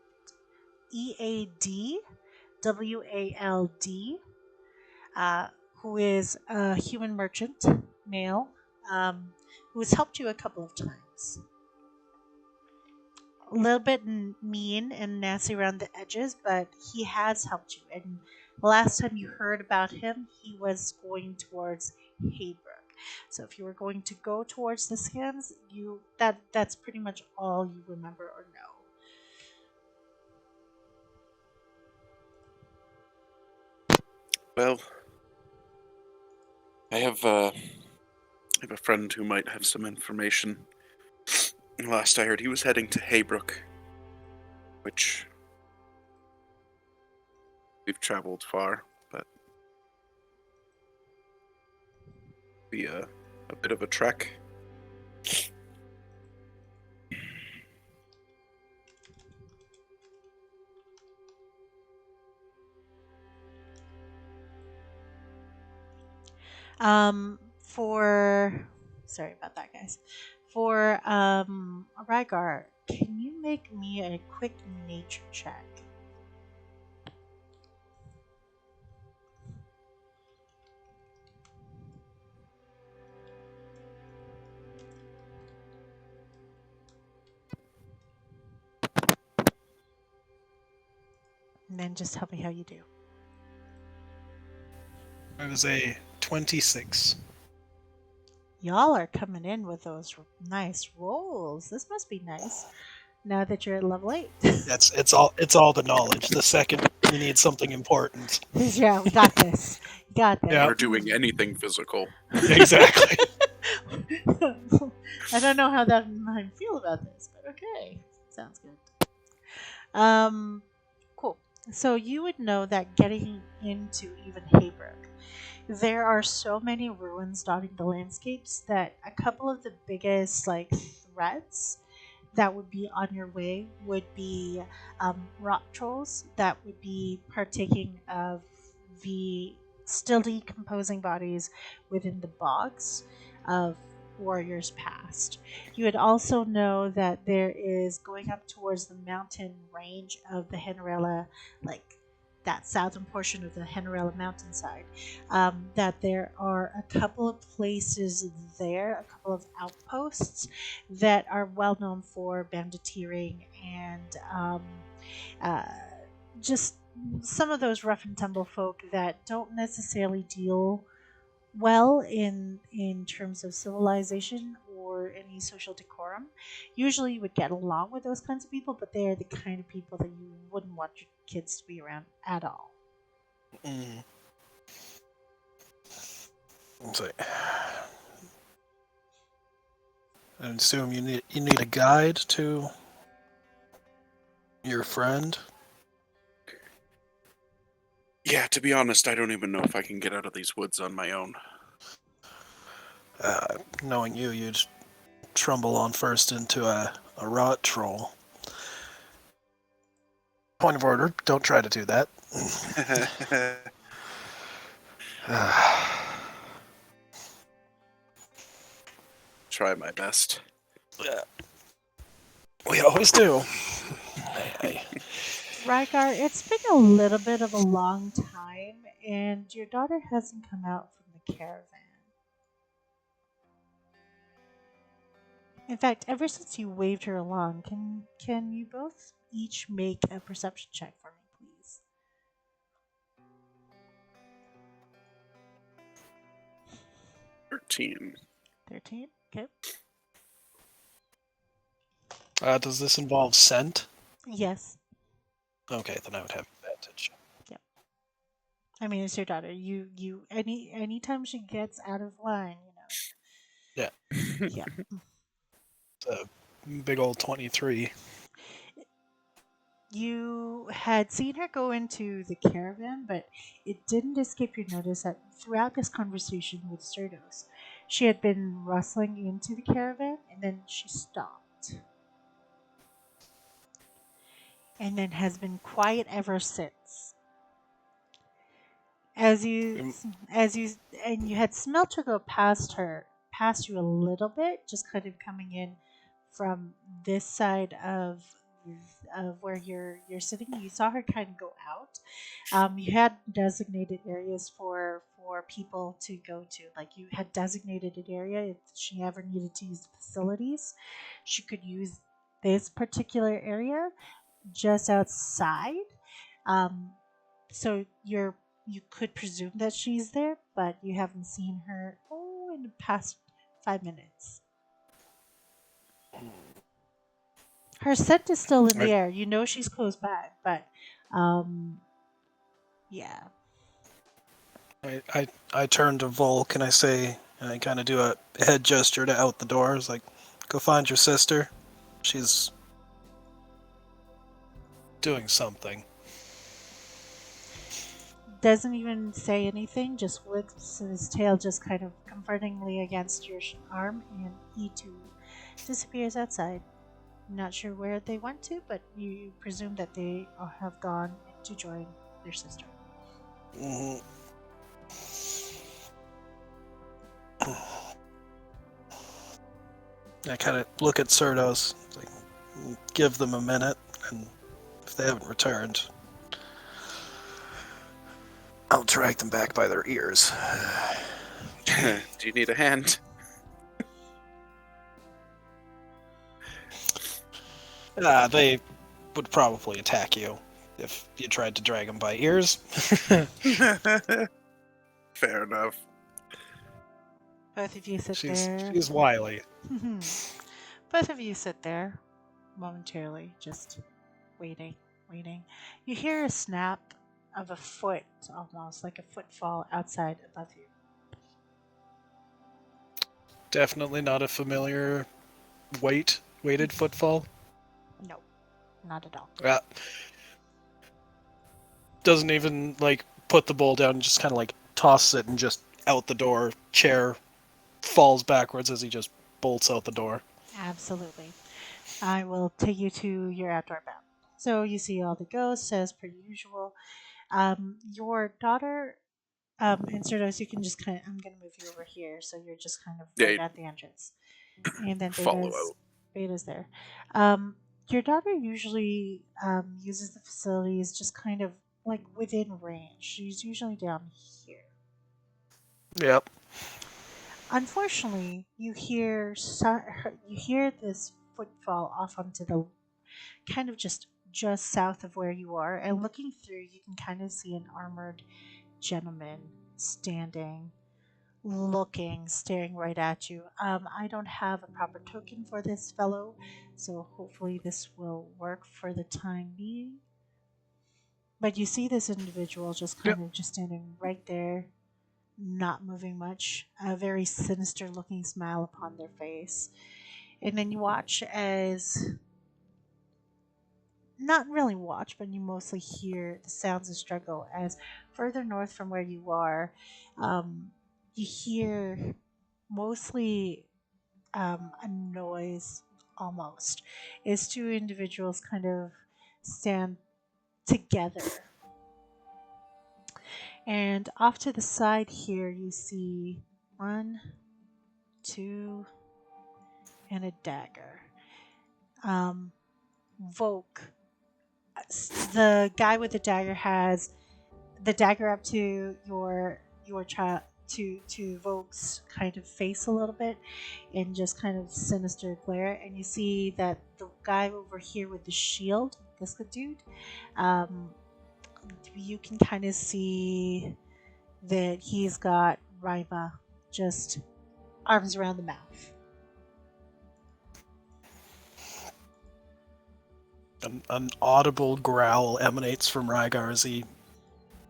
Eadwald, uh, who is a human merchant, male, who has helped you a couple of times. A little bit mean and nasty around the edges, but he has helped you. And the last time you heard about him, he was going towards Haybrook. So if you were going to go towards the sands, that's pretty much all you remember or know. Well, I have a friend who might have some information. Last I heard, he was heading to Haybrook, which we've traveled far, but be a bit of a trek. For sorry about that, guys. For Rygar, can you make me a quick nature check? And then just tell me how you do. It was a 26. Y'all are coming in with those nice rolls. This must be nice. now that you're at level 8. It's all the knowledge. The second you need something important. Yeah, we got this. Got this. Yeah. Or doing anything physical. Exactly. I don't know how that I feel about this, but okay. Sounds good. Um, cool. So you would know that getting into even Haybrook, there are so many ruins dotting the landscapes that a couple of the biggest like threats that would be on your way would be rock trolls that would be partaking of the still decomposing bodies within the bogs of warriors past. You would also know that there is going up towards the mountain range of the Henrella, like that southern portion of the Henrella mountainside, that there are a couple of places there, a couple of outposts that are well known for banditeering and uh, just some of those rough and tumble folk that don't necessarily deal well in terms of civilization or any social decorum. Usually you would get along with those kinds of people, but they are the kind of people that you wouldn't want your kids to be around at all. Mm. So, I assume you need a guide to your friend. Yeah, to be honest, I don't even know if I can get out of these woods on my own. Knowing you'd trumble on first into a rot troll. Point of order, don't try to do that. Try my best. Yeah. We always do. Rygar, it's been a little bit of a long time, and your daughter hasn't come out from the caravan. In fact, ever since you waved her along, can you both each make a perception check for me, please? 13. 13? Okay. Does this involve scent? Yes. Okay, then I would have advantage. Yep. I mean, it's your daughter. You anytime she gets out of line, Yeah. Yeah. It's a big old 23. You had seen her go into the caravan, but it didn't escape your notice that throughout this conversation with Cerdos, she had been rustling into the caravan and then she stopped. And then has been quiet ever since. As you Mm. as you and you had smelt her go past you a little bit, just kind of coming in from this side of where you're sitting. You saw her kind of go out. You had designated areas for people to go to. Like you had designated an area if she ever needed to use the facilities, she could use this particular area just outside. Um, so you could presume that she's there, but you haven't seen her in the past 5 minutes. Her scent is still in the air. You know she's close by, but um, yeah. I turn to Volk and I kind of do a head gesture to out the door. It's like, go find your sister. She's doing something. Doesn't even say anything, just whips his tail just kind of comfortingly against your arm, and he too disappears outside. Not sure where they went to, but you presume that they have gone to join their sister. Mm-hmm. I kind of look at Cerdos, like, give them a minute, and if they haven't returned, I'll drag them back by their ears. Do you need a hand? They would probably attack you if you tried to drag them by ears. Fair enough. Both of you sit there. She's wily. Both of you sit there, momentarily, just waiting, waiting. You hear a snap of a foot, almost like a footfall outside above you. Definitely not a familiar weighted footfall. No, not at all. Uh, doesn't even like put the bowl down, just kind of like tosses it and just out the door. Chair falls backwards as he just bolts out the door. Absolutely. I will take you to your outdoor map. So you see all the ghosts as per usual. Your daughter, and Cerdos, you can just kind of, I'm going to move you over here. So you're just kind of right Yeah, at the entrance. And then follow out. Beta's there. Um, your daughter usually uses the facilities just kind of like within range. She's usually down here. Yep. Unfortunately, you hear this footfall off onto the kind of just south of where you are, and looking through, you can kind of see an armored gentleman standing, looking, staring right at you. I don't have a proper token for this fellow, so hopefully this will work for the time being. But you see this individual just Yep. kind of just standing right there, not moving much, a very sinister looking smile upon their face. And then you watch as, not really watch, but you mostly hear the sounds of struggle as further north from where you are, you hear mostly a noise almost. Is two individuals kind of stand together. And off to the side here, you see one, two, and a dagger. Um, Volk, the guy with the dagger has the dagger up to your child to Volk's kind of face a little bit in just kind of sinister glare, and you see that the guy over here with the shield, this good dude, um, you can kind of see that he's got Rima just arms around the mouth. An audible growl emanates from Rygar as he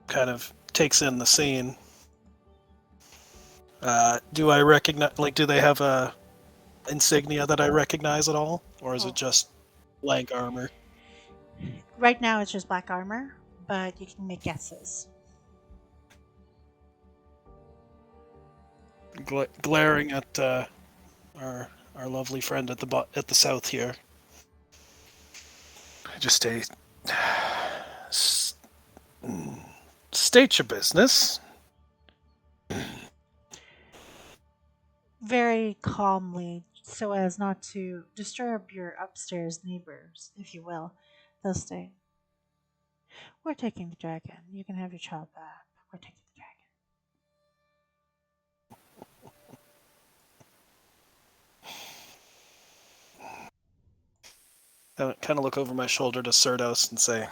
kind of takes in the scene. Do I recognize? Like, do they have a insignia that I recognize at all, or is Oh, it just blank armor? right now it's just black armor, but you can make guesses. Glaring at our lovely friend at at the south here. I just say, S- state your business. Very calmly, so as not to disturb your upstairs neighbors, if you will. They'll say, "We're taking the dragon. You can have your child back. We're taking the dragon." I kind of look over my shoulder to Cerdos and say,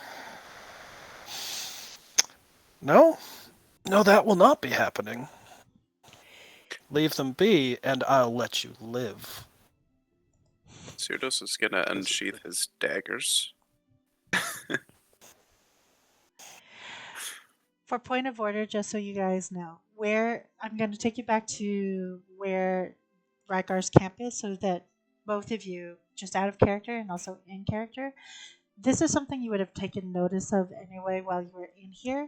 "No, no, that will not be happening. Leave them be, and I'll let you live." Cerdos is gonna unsheath his daggers. For point of order, just so you guys know, where I'm going to take you back to where Rygar's camp is, so that both of you, just out of character and also in character, this is something you would have taken notice of anyway while you were in here.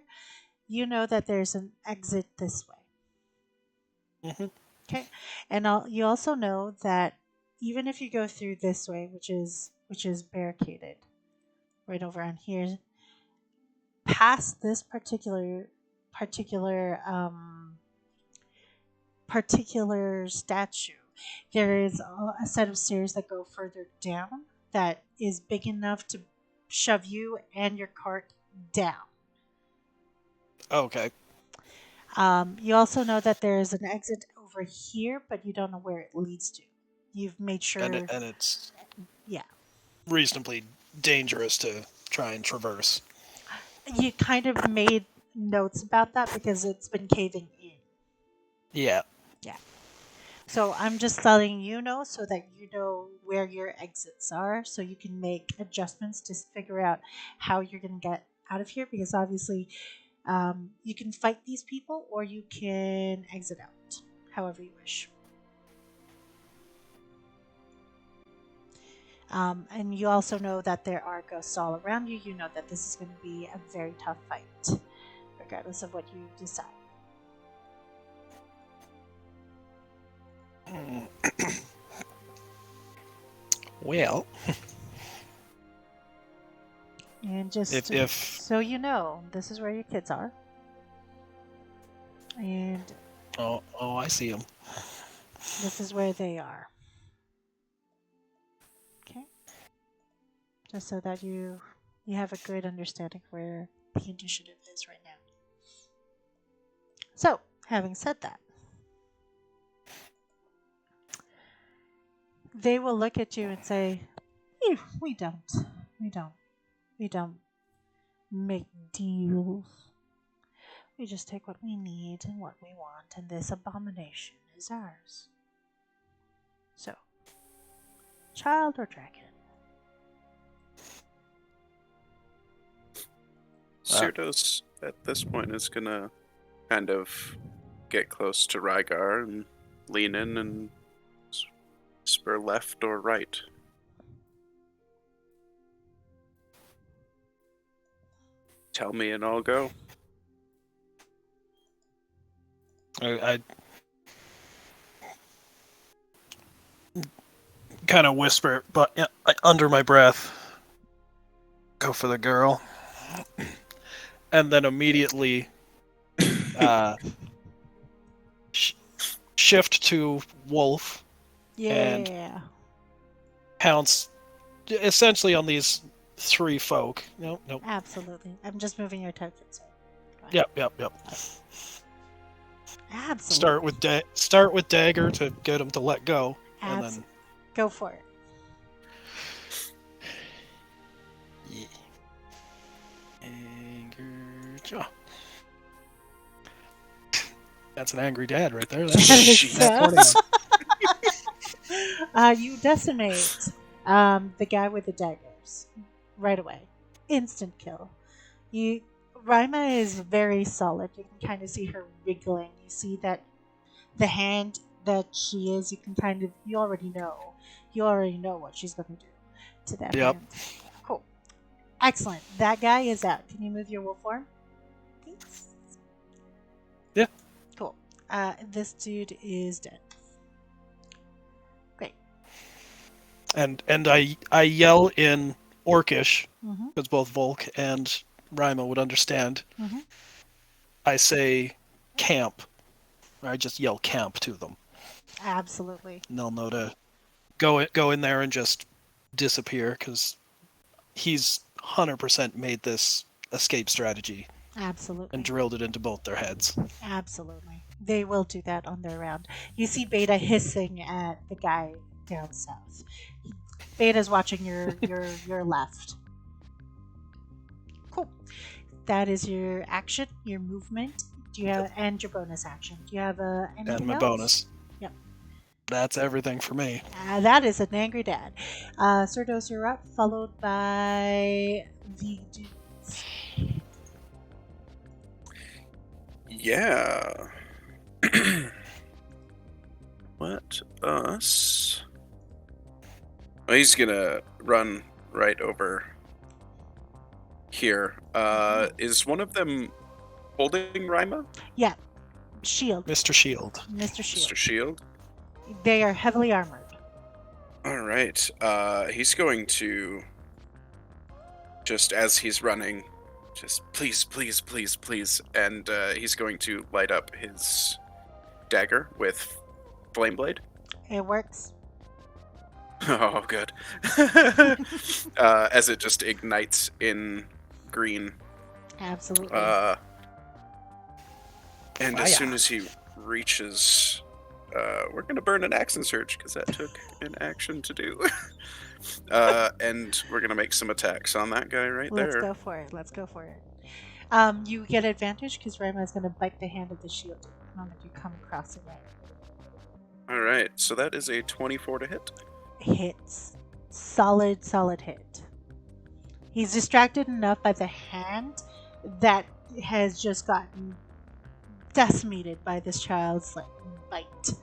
You know that there's an exit this way. Mm-hmm. Okay, and you also know that even if you go through this way, which is barricaded right over on here, past this particular particular statue, there is a set of stairs that go further down that is big enough to shove you and your cart down. Okay. You also know that there is an exit over here, but you don't know where it leads to. You've made sure, And it's yeah. reasonably dangerous to try and traverse. You kind of made notes about that because it's been caving in. Yeah. Yeah. So I'm just letting you know so that you know where your exits are, so you can make adjustments to figure out how you're going to get out of here. Because obviously, you can fight these people or you can exit out, however you wish. And you also know that there are ghosts all around you. You know that this is going to be a very tough fight, regardless of what you decide. Well, And just if so you know, this is where your kids are. And oh, I see him. this is where they are. Okay? Just so that you have a good understanding where the initiative is right now. So, having said that, they will look at you and say, we don't. We don't. We don't make deals. We just take what we need and what we want, and this abomination is ours. So, child or dragon? Cyrdos at this point is gonna kind of get close to Rygar and lean in and spur left or right. Tell me and I'll go. I kind of whisper, but under my breath, go for the girl, and then immediately shift to wolf and Yeah. pounce essentially on these three folk. Nope. Absolutely. I'm just moving your targets. Go ahead. Yep. Absolutely. Start with dagger to get him to let go, and then Go for it. yeah. Anger jaw. That's an angry dad right there. That's You decimate the guy with the daggers right away. Instant kill. Rima is very solid. You can kind of see her wriggling. You see that the hand that she is. You already know. You already know what she's going to do to that Yep. hand. Cool. Excellent. That guy is out. Can you move your wolf form? Thanks. Yeah. Cool. This dude is dead. Great. And I yell in Orcish, Mm-hmm. because both Volk and Rima would understand. Mm-hmm. I say camp. I just yell camp to them. Absolutely. And they'll know to go in there and just disappear, because he's 100% made this escape strategy Absolutely. and drilled it into both their heads. Absolutely. They will do that on their round. You see Beta hissing at the guy down south. Beta's watching your left. Cool. That is your action, your movement. Do you have and your bonus action? Do you have anything And my else? bonus. Yep. That's everything for me. That is an angry dad. Cerdos, you're up, followed by the dudes. Yeah. Let us. Well, he's gonna run right over here. Is one of them holding Rima? Yeah. Shield. Mr. Shield. Mr. Shield. Mr. Shield? They are heavily armored. Alright. He's going to. Just as he's running, just please. And he's going to light up his dagger with flame blade. It works. Oh, good. As it just ignites in green. Absolutely. And as soon as he reaches, we're going to burn an action surge because that took an action to do. And we're going to make some attacks on that guy right there. Let's go for it. You get advantage because Rima is going to bite the hand of the shield the moment you come across it. All right, so that is a 24 to hit. Hits. Solid hit. He's distracted enough by the hand that has just gotten decimated by this child's like bite.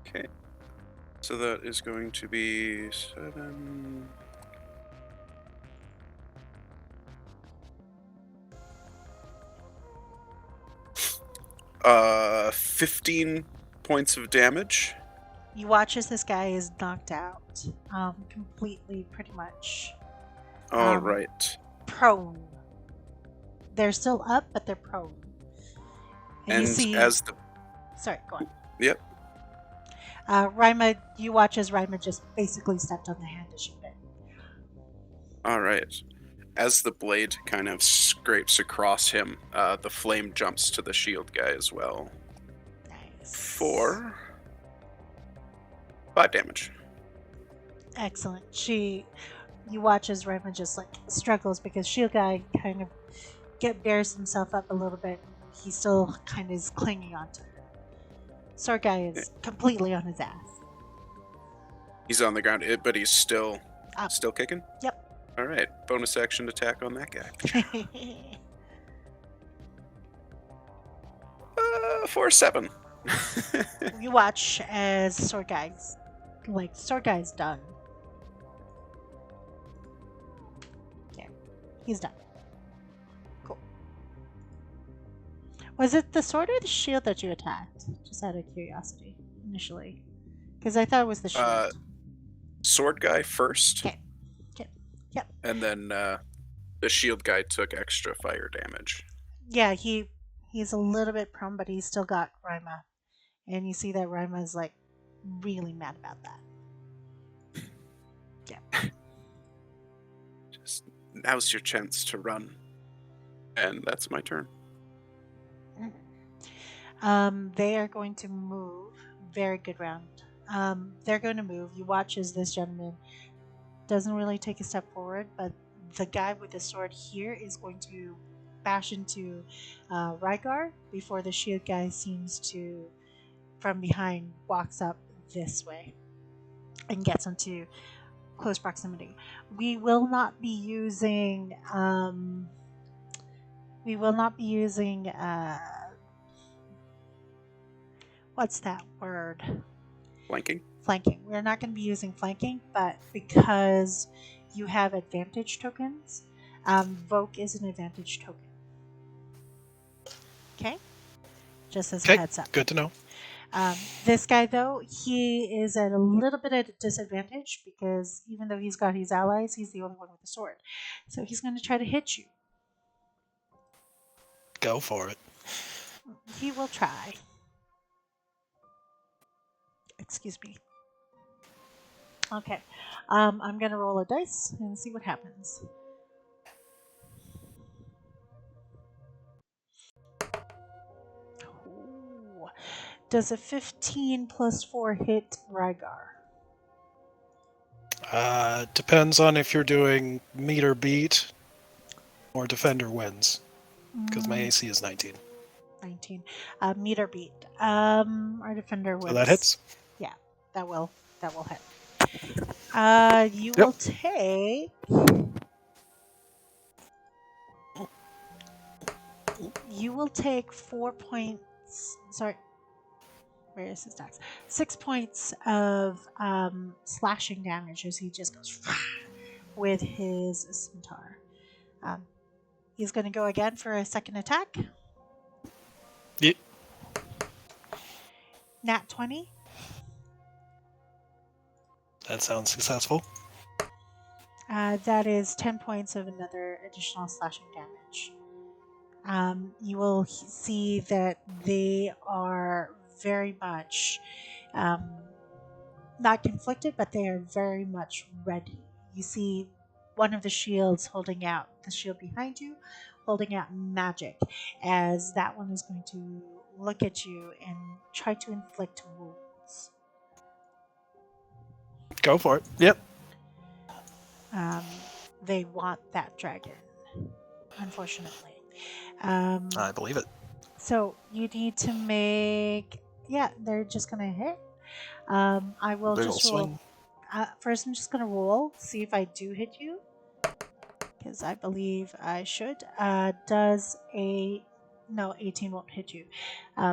Okay. So that is going to be 7. 15 points of damage. You watch as this guy is knocked out, completely, pretty much. All right. Prone. They're still up, but they're prone. And you see. Sorry, go on. Yep. Rima, you watch as Rima just basically stepped on the hand as she bit. All right. As the blade kind of scrapes across him, the flame jumps to the shield guy as well. Nice. For 5 damage. Excellent. You watch as Rima just like struggles because shield guy kind of bears himself up a little bit. He still kind of is clinging onto her. Sword guy is completely on his ass. He's on the ground, but he's still kicking? Yep. All right, bonus action attack on that guy. For 7. You watch as sword guy's done. Yeah, he's done. Cool. Was it the sword or the shield that you attacked? Just out of curiosity, initially, because I thought it was the shield. Sword guy first. Okay. Yep. And then the shield guy took extra fire damage. Yeah, he's a little bit prone, but he's still got Rima. And you see that Rima is like really mad about that. Yeah. Just now's your chance to run. And that's my turn. They are going to move. Very good round. They're going to move. You watch as this gentleman doesn't really take a step forward, but the guy with the sword here is going to bash into Rygar before the shield guy seems to, from behind, walks up this way and gets into close proximity. We will not be using. What's that word? Flanking. We're not going to be using flanking, but because you have advantage tokens, Voke is an advantage token. Okay? Just as a heads up. Good to know. This guy, though, he is at a little bit at a disadvantage because even though he's got his allies, he's the only one with a sword. So he's going to try to hit you. Go for it. He will try. Excuse me. Okay. I'm going to roll a dice and see what happens. Ooh. Does a 15 plus 4 hit Rygar? Depends on if you're doing meter beat or defender wins. Because my AC is 19. 19. Meter beat. Our defender wins. So that hits? Yeah, that will hit. You will take. You will take 4 points. Sorry. Where is his tax? 6 points of slashing damage as he just goes with his scimitar. He's going to go again for a second attack. Yep. Nat 20. That sounds successful. That is 10 points of another additional slashing damage. You will see that they are very much not conflicted, but they are very much ready. You see one of the shields holding out, the shield behind you, holding out magic, as that one is going to look at you and try to inflict wounds. Go for it. Yep. They want that dragon, unfortunately. I believe it. So you need to make Yeah, they're just gonna hit. I will They will just roll. swing. First, I'm just gonna roll, see if I do hit you, because I believe I should. Does a no 18 won't hit you.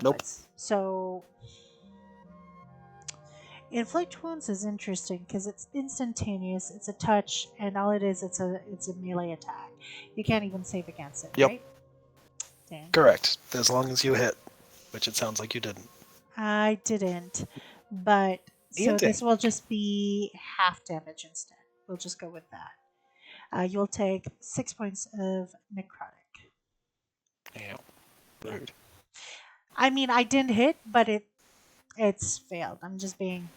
Nope. So inflict wounds is interesting because it's instantaneous. It's a touch, and all it is, it's a melee attack. You can't even save against it, Yep. right? Dang. Correct. As long as you hit, which it sounds like you didn't. I didn't, but You so this did. will just be half damage instead. We'll just go with that. You'll take 6 points of necrotic. Yeah. Rude. I mean, I didn't hit, but it's failed. I'm just being,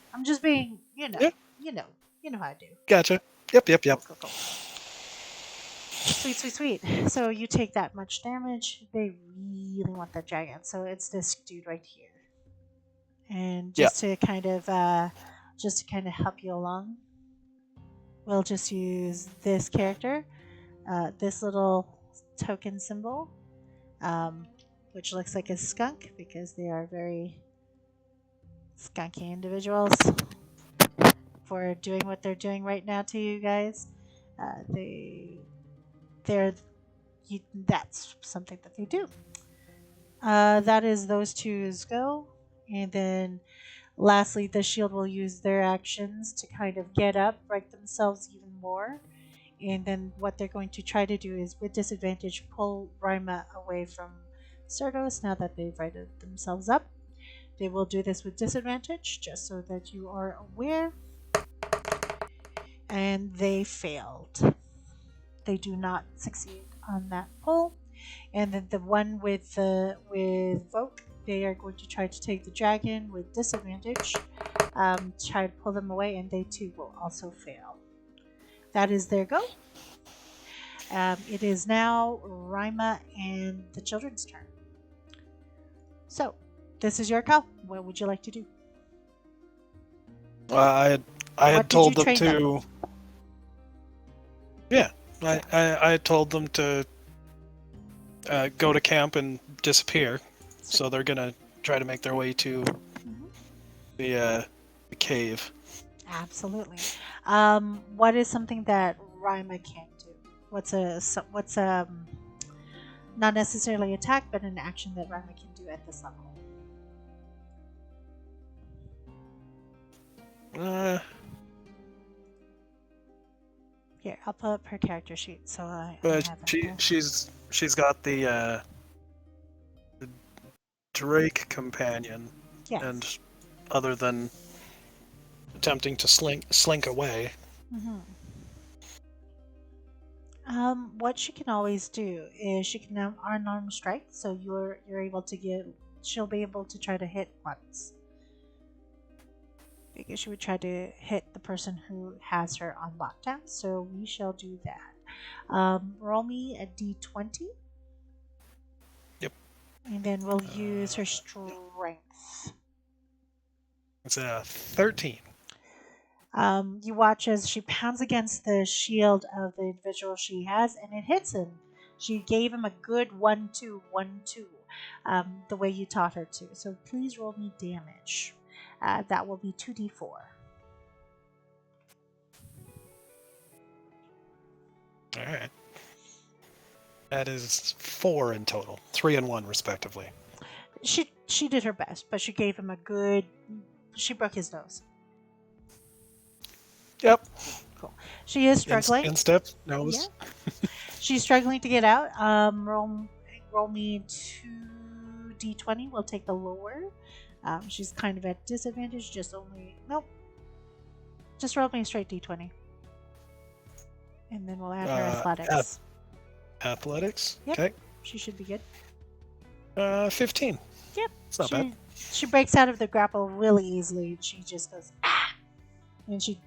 Yeah. you know, you know how I do. Gotcha. Yep. Cool. Sweet. So you take that much damage. They really want that dragon, so it's this dude right here. And Yeah. just to kind of help you along, we'll just use this character, this little token symbol, which looks like a skunk because they are very skunky individuals for doing what they're doing right now to you guys. They're that's something that they do. That is those two's go, and then lastly, the shield will use their actions to kind of get up, right themselves even more. And then what they're going to try to do is, with disadvantage, pull Rima away from Cerdos now that they've righted themselves up. They will do this with disadvantage, just so that you are aware. And they failed. They do not succeed on that pull. And then the one with Voke, they are going to try to take the dragon with disadvantage, try to pull them away, and they too will also fail. That is their go. It is now Rima and the children's turn. So, this is your call. What would you like to do? I had What did told you them train to. them? Yeah. I told them to go to camp and disappear. So they're gonna try to make their way to Mhm. the cave. Absolutely. What is something that Rima can't do? What's not necessarily attack, but an action that Rima can do at this level? Uh, Here, I'll pull up her character sheet so I but have it there. she's got the Drake companion, Yes. and other than attempting to slink away. hmm what she can always do is she can now unarmed strike, so you're able to get. She'll be able to try to hit once because she would try to hit the person who has her on lockdown. So we shall do that. Roll me a d20. Yep. And then we'll use her strength. It's a 13. You watch as she pounds against the shield of the individual she has, and it hits him. She gave him a good 1-2, 1-2, the way you taught her to. So please roll me damage. That will be 2d4. All right. That is 4 in total, 3 and 1 respectively. She did her best, but she gave him a good. She broke his nose. Yep. Cool. She is struggling. Instep nose. Yeah. She's struggling to get out. Roll me 2d20. We'll take the lower. She's kind of at disadvantage. Nope. Just roll me a straight d20. And then we'll add her athletics. Athletics. Yep. Okay. She should be good. 15. Yep. It's not bad. She breaks out of the grapple really easily. She just goes ah, and she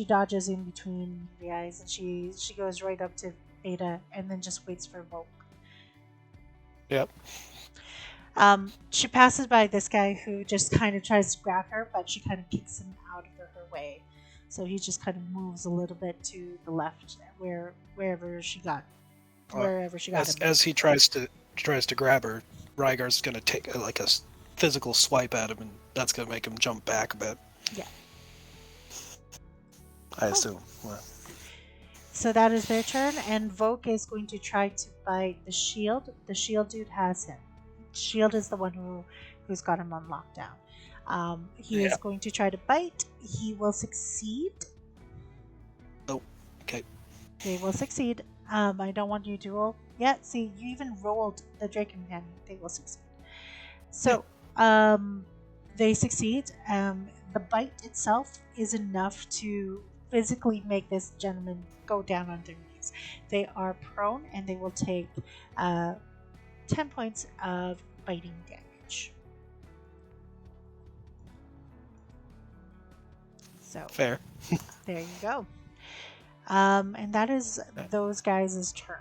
dodges in between the eyes, and she goes right up to Beta, and then just waits for Volk. Yep. She passes by this guy who just kind of tries to grab her, but she kind of kicks him out of her way. So he just kind of moves a little bit to the left, wherever she got him. As he tries to grab her, Rygar's gonna take physical swipe at him, and that's gonna make him jump back a bit. Yeah. I assume. Well, So that is their turn, and Vogue is going to try to bite the shield. The shield dude has him. Shield is the one who's got him on lockdown. He is Yeah. going to try to bite. He will succeed. oh, okay. They will succeed. I don't want you to roll. Yeah, see, you even rolled the Drake Companion. They will succeed. So, they succeed. The bite itself is enough to physically make this gentleman go down on their knees. They are prone and they will take 10 points of biting damage. So, Fair. there you go. And that is those guys' turn.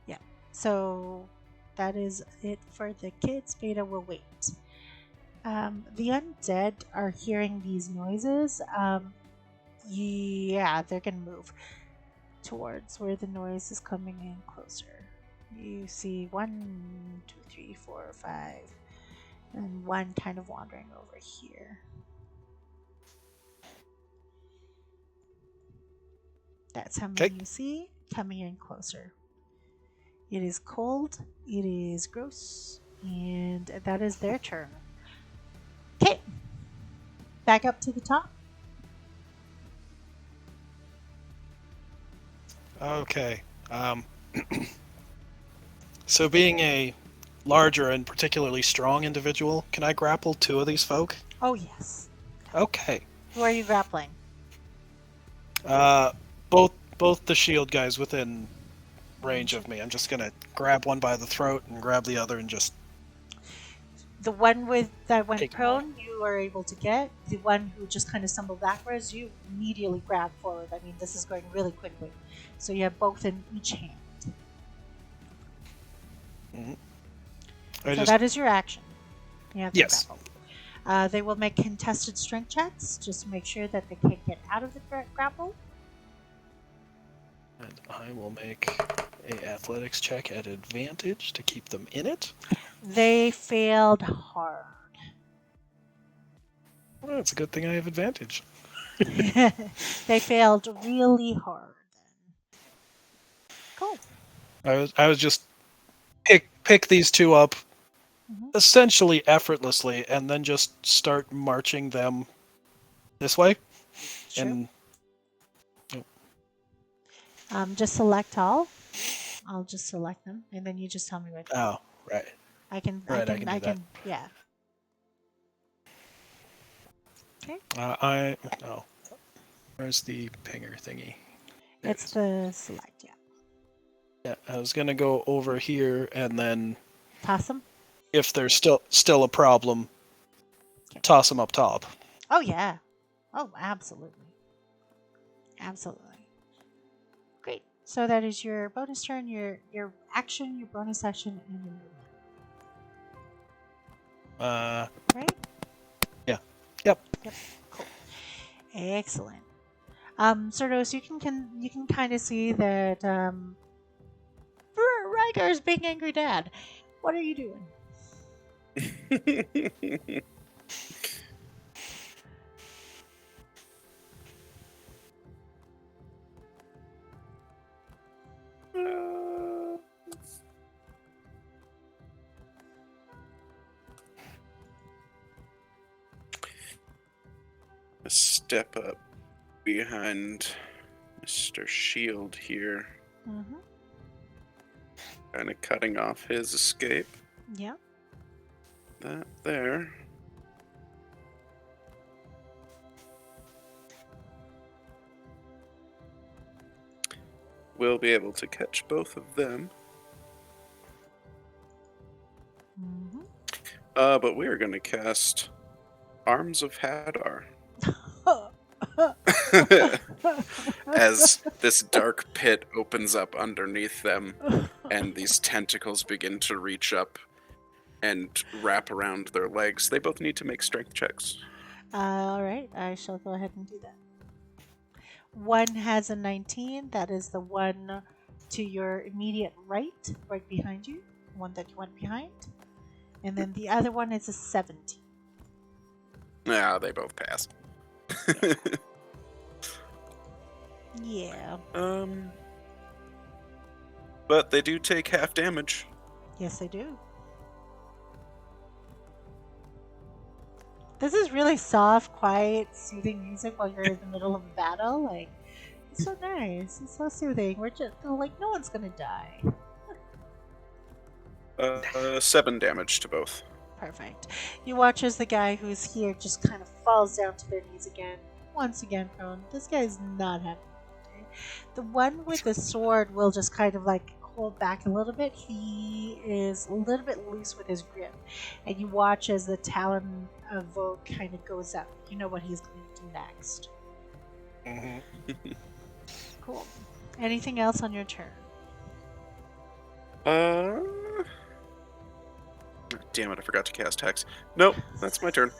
Yeah. So that is it for the kids. Beta will wait. The undead are hearing these noises. Yeah, they're gonna move towards where the noise is coming in closer. You see 1, 2, 3, 4, 5, and one kind of wandering over here. That's how many Okay. you see coming in closer. It is cold, it is gross, and that is their turn. Okay, back up to the top. Okay. So being a larger and particularly strong individual, can I grapple 2 of these folk? Oh, yes. Okay. Who are you grappling? Both the shield guys within range of me. I'm just gonna grab one by the throat and grab the other and just The one that went Take him prone, you are able to get. The one who just kind of stumbled backwards, you immediately grab forward. I mean, this is going really quickly. So you have both in each hand. So that is your action. You have to Yes. grapple. They will make contested strength checks just to make sure that they can't get out of the grapple. And I will make a athletics check at advantage to keep them in it. They failed hard. Well, it's a good thing I have advantage. They failed really hard. Cool. I was just pick these 2 up Mhm. essentially effortlessly and then just start marching them this way. Sure. And Just select all. I'll just select them, and then you just tell me what. oh, right. I can. Right, I can do that. Yeah. Okay. No. Where's the pinger thingy? There it It's is. the select. Yeah. Yeah, I was gonna go over here and then Toss them. if there's still a problem, Okay. toss them up top. Oh yeah. Oh, absolutely. Absolutely. Great. So that is your bonus turn, your action, your bonus action, and your movement. Right? Yeah. Yep. Cool. Excellent. Cerdos, you can kind of see that Rygar's being angry dad. What are you doing? Step up behind Mr. Shield here, Mm-hmm. kind of cutting off his escape. Yeah. That there. We'll be able to catch both of them. Mm-hmm. But we are going to cast Arms of Hadar. As this dark pit opens up underneath them, and these tentacles begin to reach up and wrap around their legs. They both need to make strength checks. All right, I shall go ahead and do that. One has a 19. That is the one to your immediate right behind you. One that you went behind. And then the other one is a 17. Nah, they both pass. Yeah. But they do take half damage. Yes, they do. This is really soft, quiet, soothing music while you're in the middle of a battle. Like, it's so nice. It's so soothing. We're just like, no one's gonna die. 7 damage to both. Perfect. You watch as the guy who's here just kind of falls down to their knees again. Once again, prone. This guy's not having a good day. The one with the sword will just kind of like hold back a little bit. He is a little bit loose with his grip. And you watch as the talon of Vogue kind of goes up. You know what he's going to do next. Cool. Anything else on your turn? Damn it, I forgot to cast Hex. Nope, that's my turn.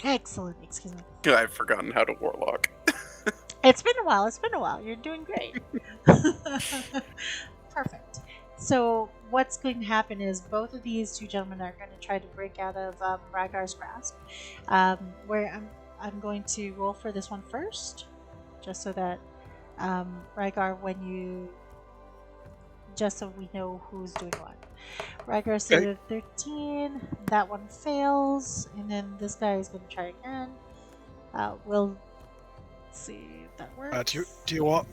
Excellent. Excuse me. I've forgotten how to Warlock. It's been a while. It's been a while. You're doing great. Perfect. So what's going to happen is both of these two gentlemen are going to try to break out of Rygar's grasp. Where I'm going to roll for this one first, just so that Rygar, just so we know who's doing what. Rygar said 13. That one fails, and then this guy is going to try again. We'll see if that works. Do you want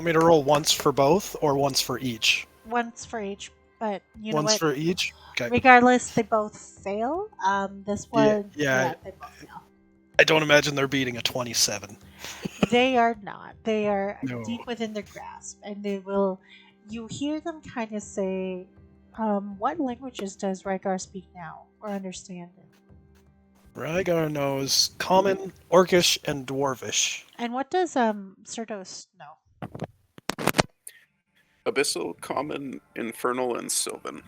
me to roll once for both or once for each? Once for each, but you know Once what? for each. Okay. Regardless, they both fail. This one, Yeah. they both fail. I don't imagine they're beating a 27. They are not. They are No. deep within their grasp, and they will. You hear them kind of say, "What languages does Rygar speak now or understand?" Rygar knows Common, Orcish, and Dwarvish. And what does Cerdos know? Abyssal, Common, Infernal, and Sylvan.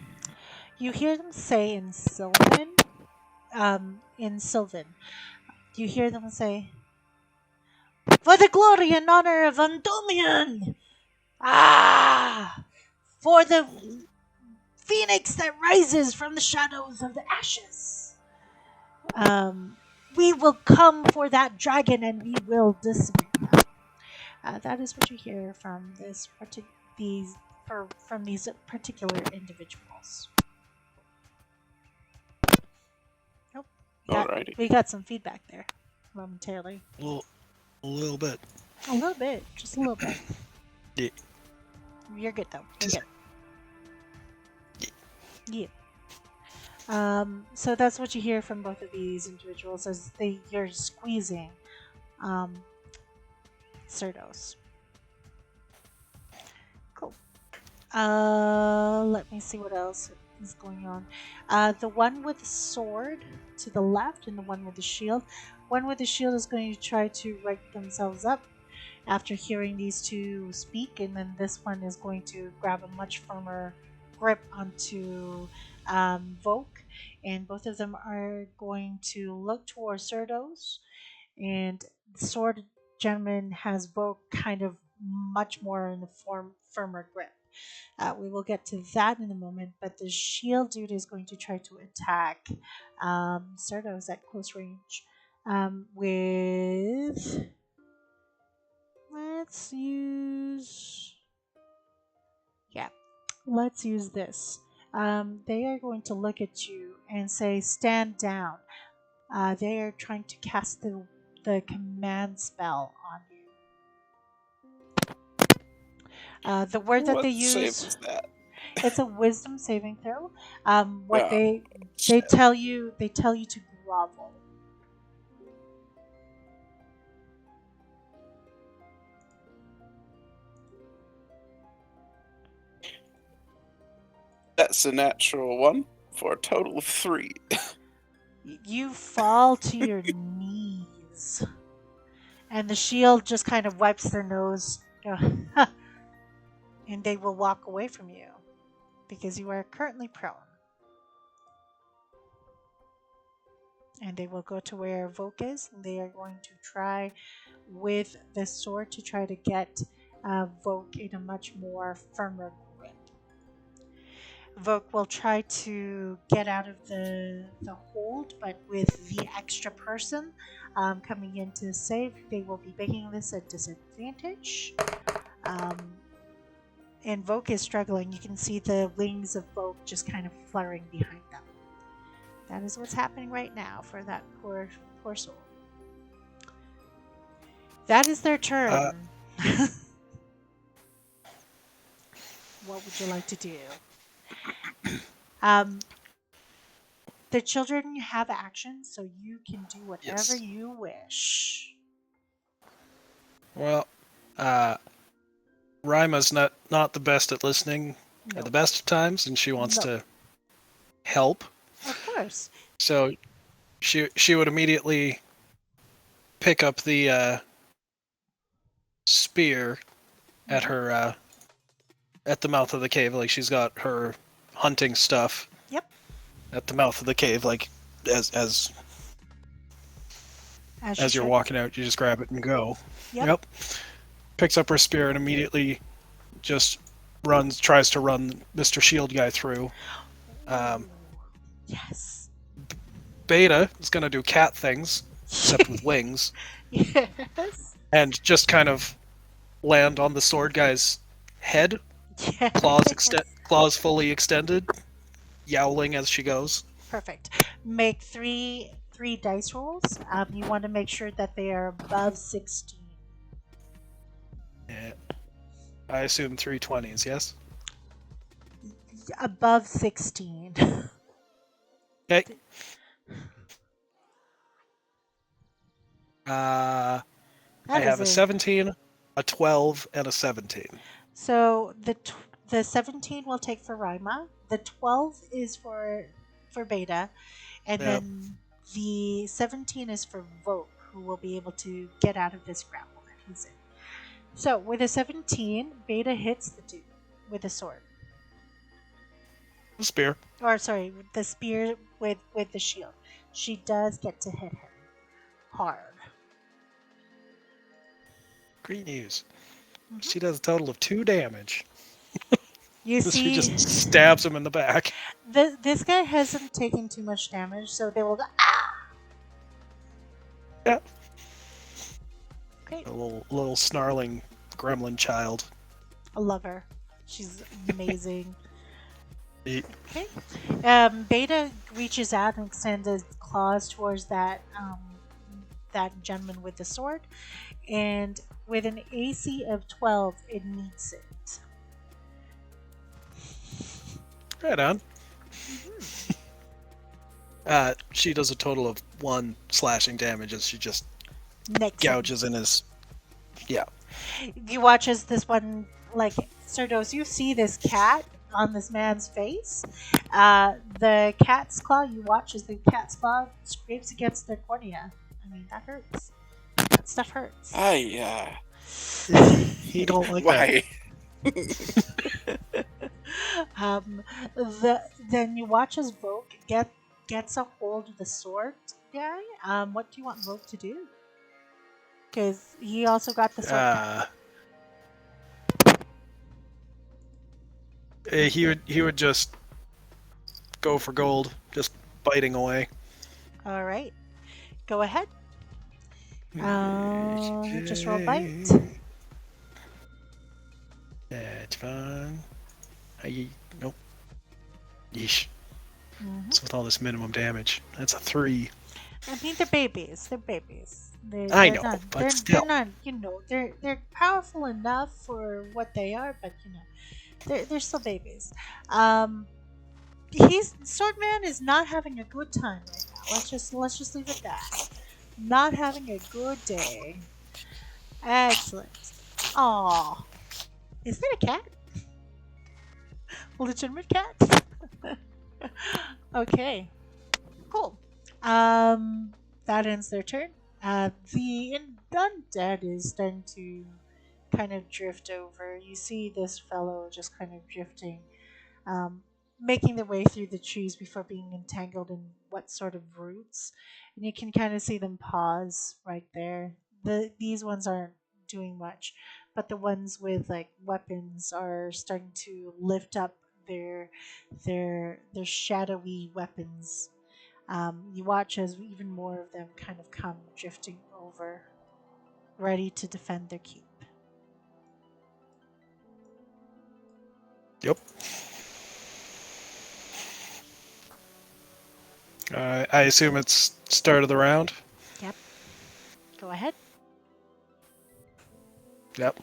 You hear them say in Sylvan. You hear them say, "For the glory and honor of Undomian! Ah! For the phoenix that rises from the shadows of the ashes! We will come for that dragon and we will decimate him." That is what you hear from these particular individuals. Nope. Alrighty. We got some feedback there momentarily. A little bit. A little bit. Just a little bit. Yeah. You're good, though. You're Just- good. Yeah. So that's what you hear from both of these individuals as you're squeezing Cerdos. Cool. Let me see what else is going on. The one with the sword to the left and the one with the shield. One with the shield is going to try to right themselves up after hearing these two speak, and then this one is going to grab a much firmer grip onto Volk, and both of them are going to look towards Cerdos, and the sword gentleman has Volk kind of much more in a firmer grip. We will get to that in a moment, but the shield dude is going to try to attack Cerdos at close range with. Let's use. Yeah, let's use this. They are going to look at you and say, "Stand down." They are trying to cast the command spell on you. The word that What they save use. is that? It's a wisdom saving throw. What Ah, they shit. tell you to grovel. That's a natural 1 for a total of 3. You fall to your knees, and the shield just kind of wipes their nose, and they will walk away from you because you are currently prone. And they will go to where Volk is, and they are going to try with the sword to try to get Volk in a much more firmer grip. Vogue will try to get out of the hold, but with the extra person coming in to save, they will be making this a disadvantage. Um, and Vogue is struggling. You can see the wings of Vogue just kind of fluttering behind them. That is what's happening right now for that poor soul. That is their Uh, turn. What would you like to do? Um, the children have action, so you can do whatever yes. you wish. Well, uh, Rima's not the best at listening at the No, best of times, and she wants no, to help. of course. So she would immediately pick up the spear at Hmm. her at the mouth of the cave. Like she's got her hunting stuff Yep, at the mouth of the cave. Like as as she as you're should. walking out, you just grab it and go. Yep. Yep. Picks up her spear and immediately just tries to run Mr. Shield guy through. Um, Ooh, yes. Beta is gonna do cat things, except with wings, Yes. and just kind of land on the sword guy's head, Yes. claws fully extended, yowling as she goes. Perfect. Make three dice rolls. You want to make sure that they are above 16. Yeah. I assume 320s, yes? Above 16. Okay. Uh, I That is have a a 17, a 12, and a 17. so the 17 will take for Rima. The 12 is for Beta, and Yep. then the 17 is for Vogue, who will be able to get out of this grapple that he's in. So with a 17, Beta hits the dude with a sword. The spear. Or sorry, with the spear with the shield. She does get to hit him hard. Great news. Hmm. She does a total of 2 damage. You She see, just stabs him in the back. this guy hasn't taken too much damage, so they will go, ah! Yeah. Great. A little snarling gremlin child. I love her. She's amazing. He- Okay. Beta reaches out and extends his claws towards that gentleman with the sword, and with an AC of 12, it meets it. Right on. Mhm. She does a total of 1 slashing damage as she just Next him. gouges in his. Yeah. You watch as this one, like, Cerdos, you see this cat on this man's face. The cat's claw, you watch as the cat's claw scrapes against their cornea. I mean, that hurts. That stuff hurts. He don't like that. Why? um, then you watch as Vogue gets a hold of the sword guy. What do you want Vogue to do? Because he also got the sword back. He would just go for gold, just biting away. All right, go ahead. Just roll bite. That's fine. Nope. Yeesh. Hmm. What's with all this minimum damage? That's a 3. I mean, they're babies. They're babies. I They're know, not. but They're still. not. They're powerful enough for what they are, but they're still babies. Um, Swordman is not having a good time right now. Let's just leave it at that. Not having a good day. Excellent. Aw, is that a cat? A legitimate cat? Okay, cool. That ends their turn. The undead is starting to kind of drift over. You see this fellow just kind of drifting, um, making their way through the trees before being entangled in what sort of roots. And you can kind of see them pause right there. These ones aren't doing much, but the ones with like weapons are starting to lift up their shadowy weapons. You watch as even more of them kind of come drifting over, ready to defend their keep. Yep. I assume it's start of the round. Yep. Go ahead. Yep.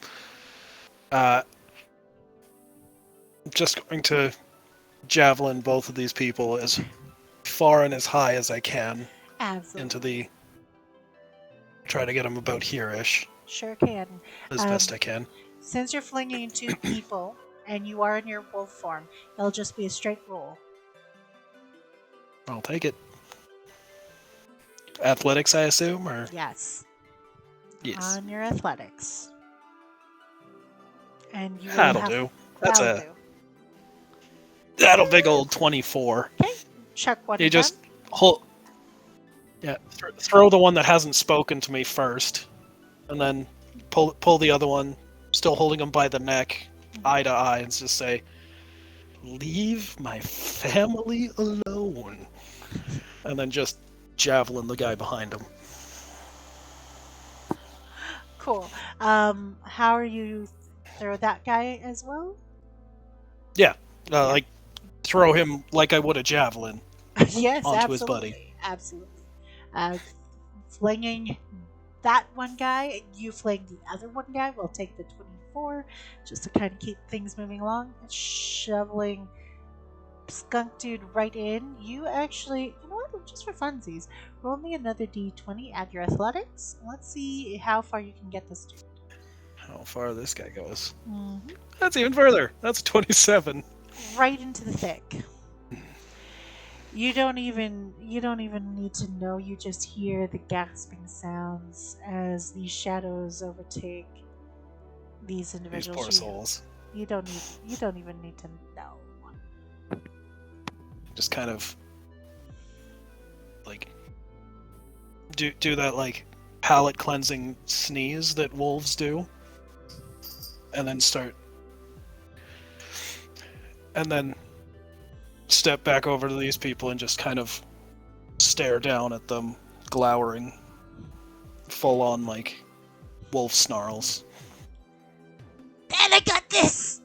Just going to javelin both of these people as far and as high as I can Absolutely. into the. Try to get them about here-ish Sure can. as best I can. Since you're flinging two people and you are in your wolf form, it'll just be a straight roll. I'll take it. Athletics, I assume, or Yes. yes, On your athletics. And you will that'll have, do. That's that'll a do. that'll big old 24. Okay. Check one You again. just hold. Yeah, throw the one that hasn't spoken to me first, and then pull the other one, still holding him by the neck, eye to eye, and just say, "Leave my family alone," and then just javelin the guy behind him. Cool. How are you throw that guy as well? Yeah, like throw him like I would a javelin Yes, onto absolutely. his buddy. Absolutely. Flinging that one guy, you fling the other one guy. We'll take the 24 just to kind of keep things moving along. Shoveling skunk dude right in. You actually, you know what? Just for funsies, roll me another d20 at your athletics. Let's see how far you can get this dude. How far this guy goes? Mm-hmm. That's even further. That's 27. Right into the thick. You don't even need to know. You just hear the gasping sounds as these shadows overtake these These individuals. poor souls. You don't even need to know. Just kind of like do that like palate cleansing sneeze that wolves do, and then step back over to these people and just kind of stare down at them, glowering, full on like wolf snarls. Dad, I got this.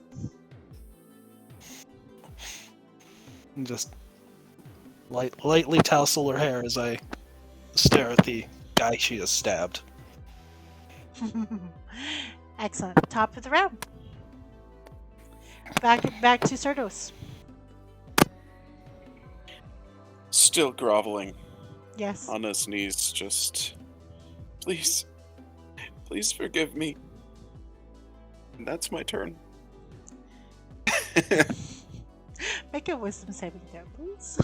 And just lightly tousle her hair as I stare at the guy she has stabbed. Excellent. Top of the round. Back to Cerdos. Still groveling Yes. on his knees, just please forgive me. And that's my turn. Make a wisdom saving throw, please.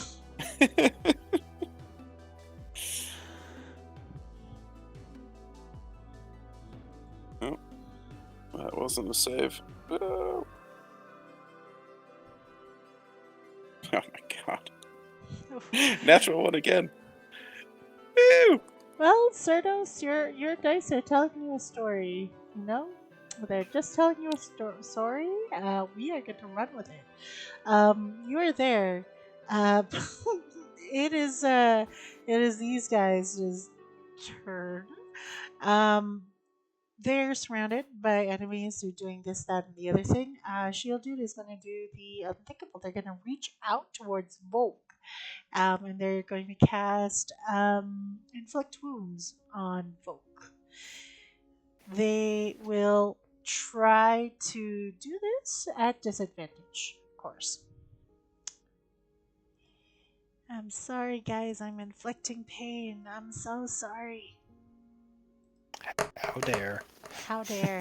Oh, that wasn't a save. Oh, oh my god. Natural one again. Woo! Well, Cerdos, your dice are telling you a story. You know, they're just telling you a story. We are going to run with it. You are there. It is these guys' turn. They're surrounded by enemies who are doing this, that, and the other thing. Shield Dude is going to do the unthinkable. They're going to reach out towards Volk. And they're going to cast Inflict Wounds on Volk. They will try to do this at disadvantage, of course. I'm sorry, guys. I'm inflicting pain. I'm so sorry. How dare. How dare.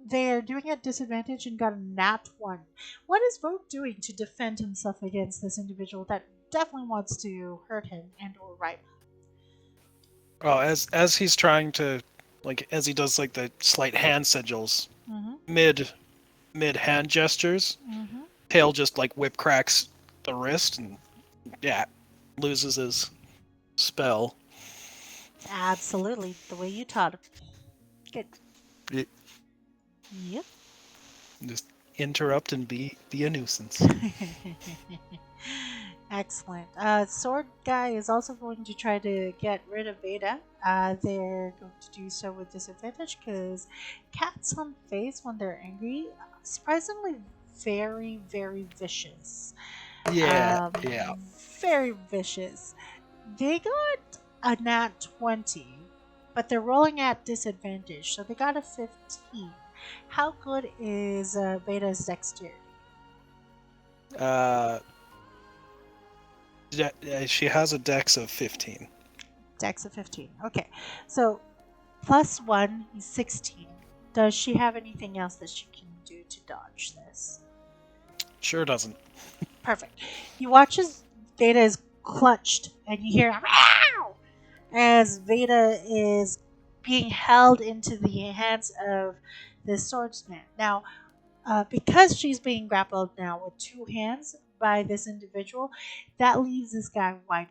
They're doing it at disadvantage and got a nat 1. What is Vogue doing to defend himself against this individual that definitely wants to hurt him and or right? Oh, as he's trying to, like, as he does like the slight hand sigils, mid hand gestures, Tail just like whip cracks the wrist and loses his spell. Absolutely, the way you taught him. Good. Yep. Yep. Just interrupt and be a nuisance. Excellent. Sword guy is also going to try to get rid of Beta. They're going to do so with disadvantage because cats on face when they're angry, surprisingly, very, very vicious. Yeah, Um, yeah. very vicious. They got a nat 20, but they're rolling at disadvantage, so they got a 15. How good is Beta's dexterity? Uh, she has a dex of 15. Dex of 15. Okay, so plus 1 is 16. Does she have anything else that she can do to dodge this? Sure doesn't. Perfect. You watch as Veda is clutched, and you hear "Meow!" as Veda is being held into the hands of the swordsman. Now, because she's being grappled now with two hands by this individual, that leaves this guy wide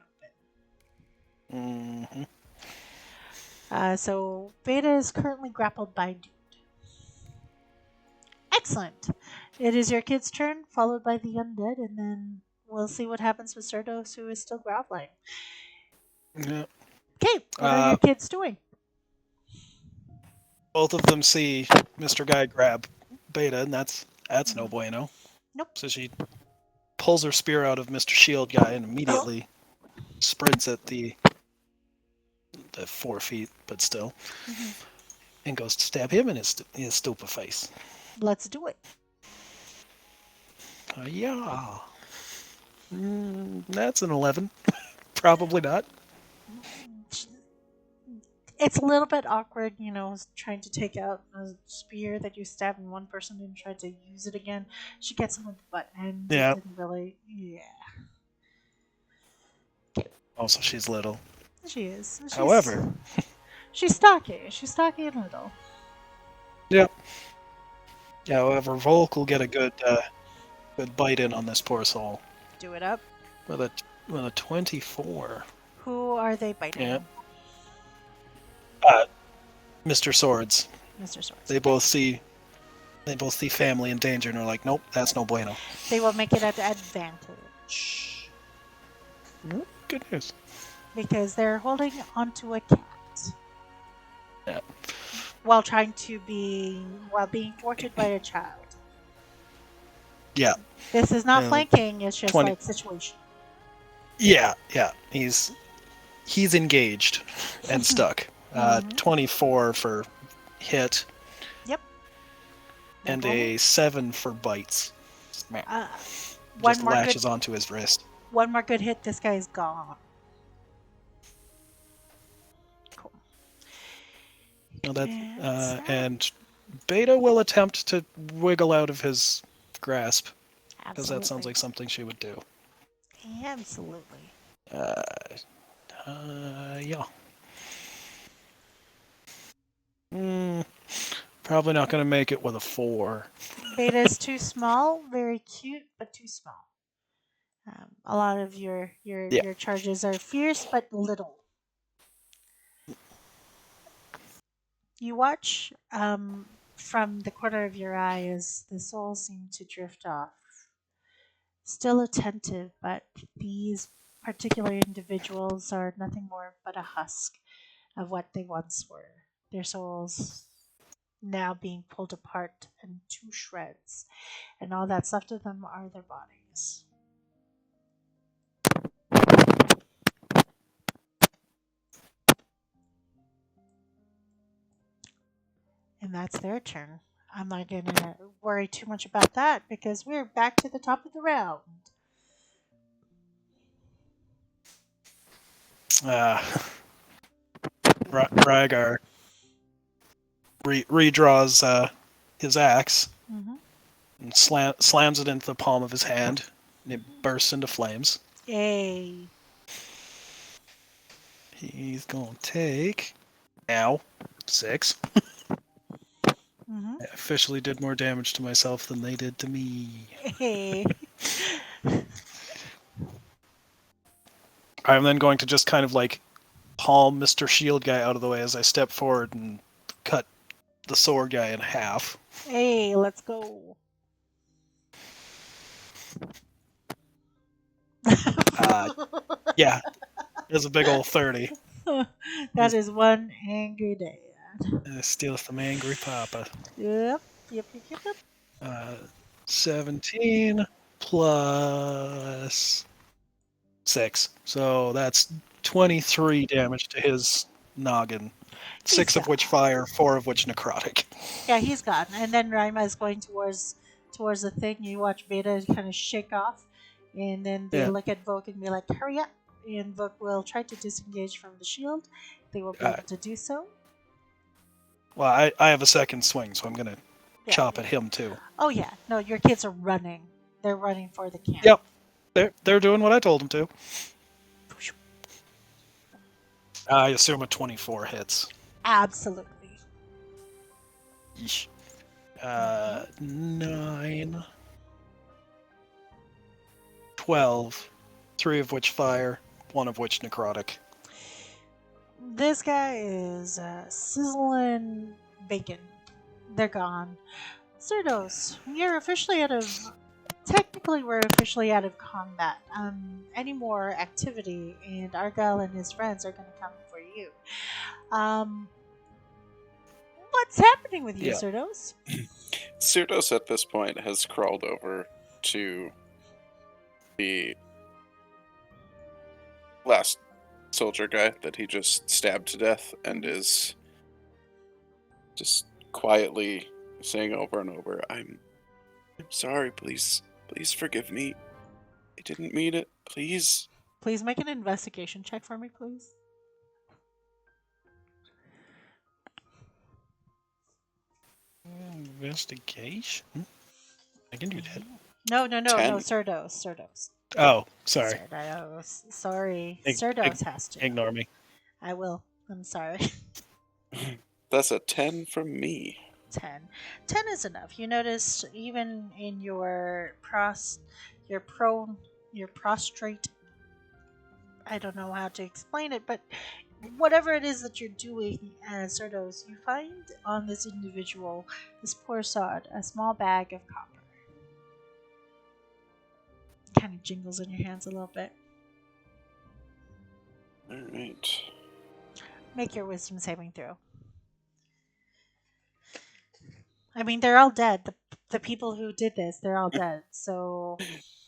open. Hmm. So Veda is currently grappled by Dude. Excellent. It is your kid's turn, followed by the undead, and then we'll see what happens with Cerdos, who is still groveling. Yeah. Okay, what are your kids doing? Both of them see Mr. Guy grab Beta, and that's no bueno. Nope. So she pulls her spear out of Mr. Shield Guy and immediately sprints at the 4 feet, but still, and goes to stab him in his stupid face. Let's do it. Yeah. That's an 11. Probably not. It's a little bit awkward, trying to take out a spear that you stabbed in one person and try to use it again. She gets him with the butt end. Yeah. Didn't really, yeah. Also, she's little. She is. However, she's stocky. She's stocky and little. Yep. Yeah, however, Volk will get a good bite in on this poor soul. Do it up. With a 24. Who are they biting? Yeah. Mr. Swords. Mr. Swords. They both see family in danger and are like, nope, that's no bueno. They will make it at advantage. Good news. Because they're holding onto a cat. Yeah. While being thwarted by a child. Yeah. This is not flanking, it's just 20. like situation. Yeah. He's engaged and stuck. 24 for hit. Yep. And a 7 for bites. Just lashes onto his wrist. One more good hit, this guy's gone. Cool. And Beta will attempt to wiggle out of his grasp. Because that sounds like something she would do. Absolutely. Yeah. Probably not going to make it with a 4. Beta's too small, very cute, but too small. A lot of your charges are fierce but little. You watch from the corner of your eye as the souls seem to drift off. Still attentive, but these particular individuals are nothing more but a husk of what they once were. Their souls now being pulled apart into shreds, and all that's left of them are their bodies. And that's their turn. I'm not going to worry too much about that because we're back to the top of the round. Rygar redraws his axe and slams it into the palm of his hand, and it bursts into flames. Hey. He's going to take 6. I officially did more damage to myself than they did to me. Hey. I'm then going to just kind of like palm Mr. Shield Guy out of the way as I step forward and cut the sword guy in half. Hey, let's go. Yeah, it's a big old 30. That is one angry day. Steal from Angry Papa. Yep. Yep. Yep. Yep. Yep. Uh, 17 plus 6. So that's 23 damage to his noggin. He's 6 of gone. which fire, 4 of which necrotic. Yeah, he's gone. And then Raima is going towards the thing. You watch Beta kind of shake off, and then they Yeah. look at Volk and be like, "Hurry up!" And Volk will try to disengage from the shield. They will be able to do so. Well, I have a second swing, so I'm going to Yeah. chop at him too. Oh yeah, no, your kids are running. They're running for the camp. Yep. They're doing what I told them to. I assume a 24 hits. Absolutely. Yeesh. 9, 12, 3 of which fire, 1 of which necrotic. This guy is sizzling bacon. They're gone. Cerdos, you're officially out of. Technically, we're officially out of combat. Any more activity, and Argyle and his friends are going to come for you. What's happening with you, Yeah. Cerdos? Cerdos at this point has crawled over to the last soldier guy that he just stabbed to death and is just quietly saying over and over, I'm sorry, please forgive me. I didn't mean it, please. Please make an investigation check for me, please. Investigation? I can do that. No, 10. Cerdos. Oh, sorry. Cerdos. Sorry. Ig- Cerdos has to. Ignore me. I will. I'm sorry. That's a 10 from me. 10. 10 is enough. You notice even in your prostrate, I don't know how to explain it, but whatever it is that you're doing as Cerdos, you find on this individual, this poor sod, a small bag of copper. Kind of jingles in your hands a little bit. Alright. Make your wisdom saving throw. I mean, they're all dead. The people who did this, they're all dead. So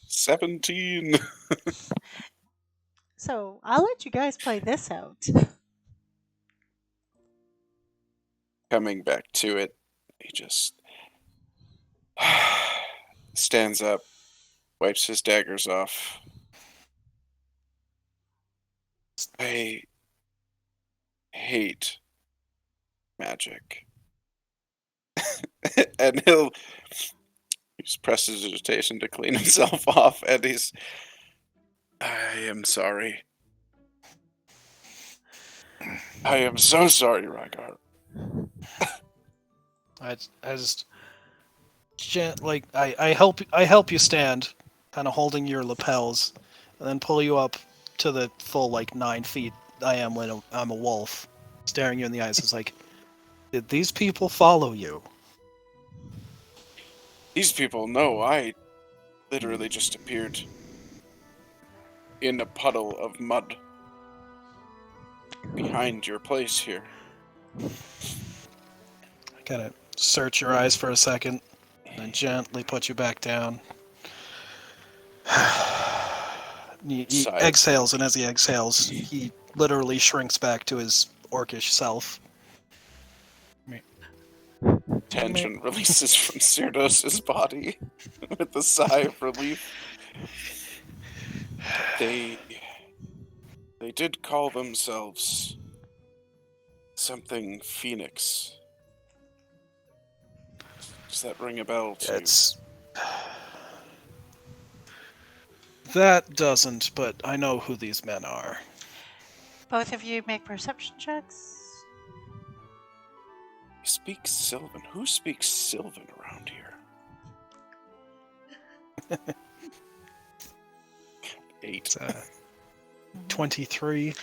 17. So I'll let you guys play this out. Coming back to it, he just stands up, wipes his daggers off. I hate magic. And he just presses his rotation to clean himself off, and I am sorry. I am so sorry, Rygar. I just I help you stand, kind of holding your lapels, and then pull you up to the full 9 feet I am when I'm a wolf, staring you in the eyes. It's like, did these people follow you? These people know I literally just appeared in a puddle of mud behind your place here. I kind of search your eyes for a second, and gently put you back down. He exhales, and as he exhales, he literally shrinks back to his orcish self. Tension releases from Cerdos' body with a sigh of relief. They did call themselves something Phoenix. Does that ring a bell to you? That doesn't, but I know who these men are. Both of you make perception checks. He speaks Sylvan. Who speaks Sylvan around here? 8. 23.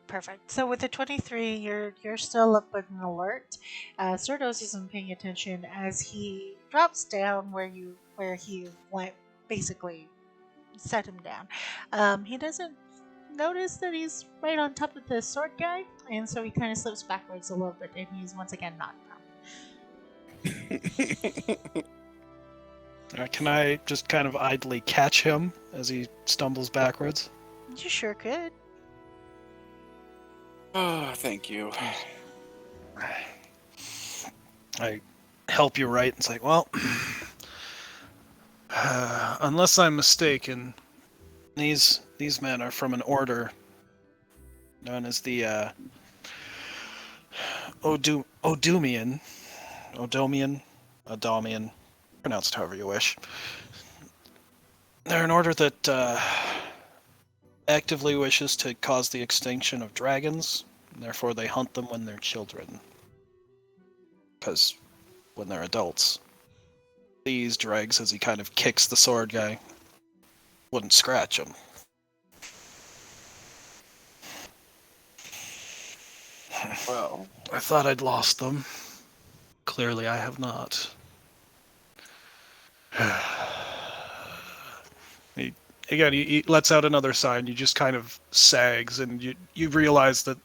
Perfect. So with the 23, you're still up with an alert. Cerdos isn't paying attention as he drops down where he went basically set him down. He doesn't notice that he's right on top of the sword guy, and so he kind of slips backwards a little bit, and he's once again knocked down. Can I just kind of idly catch him as he stumbles backwards? You sure could. Oh, thank you. I help you right. It's like, well, unless I'm mistaken, these men are from an order known as the Odomian, pronounce it however you wish. They're an order that actively wishes to cause the extinction of dragons, and therefore they hunt them when they're children. Because when they're adults, these dregs, as he kind of kicks the sword guy, wouldn't scratch him. Well, I thought I'd lost them. Clearly I have not. He lets out another sigh, and you just kind of sags, and you realize that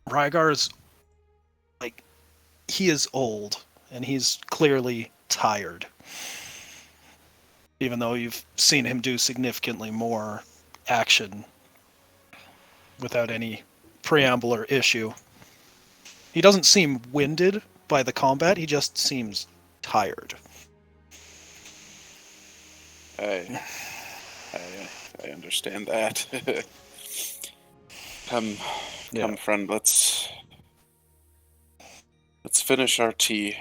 Rygar is, like, he is old, and he's clearly tired. Even though you've seen him do significantly more action without any preamble or issue. He doesn't seem winded by the combat, he just seems tired. I understand that. Come, friend. Let's finish our tea.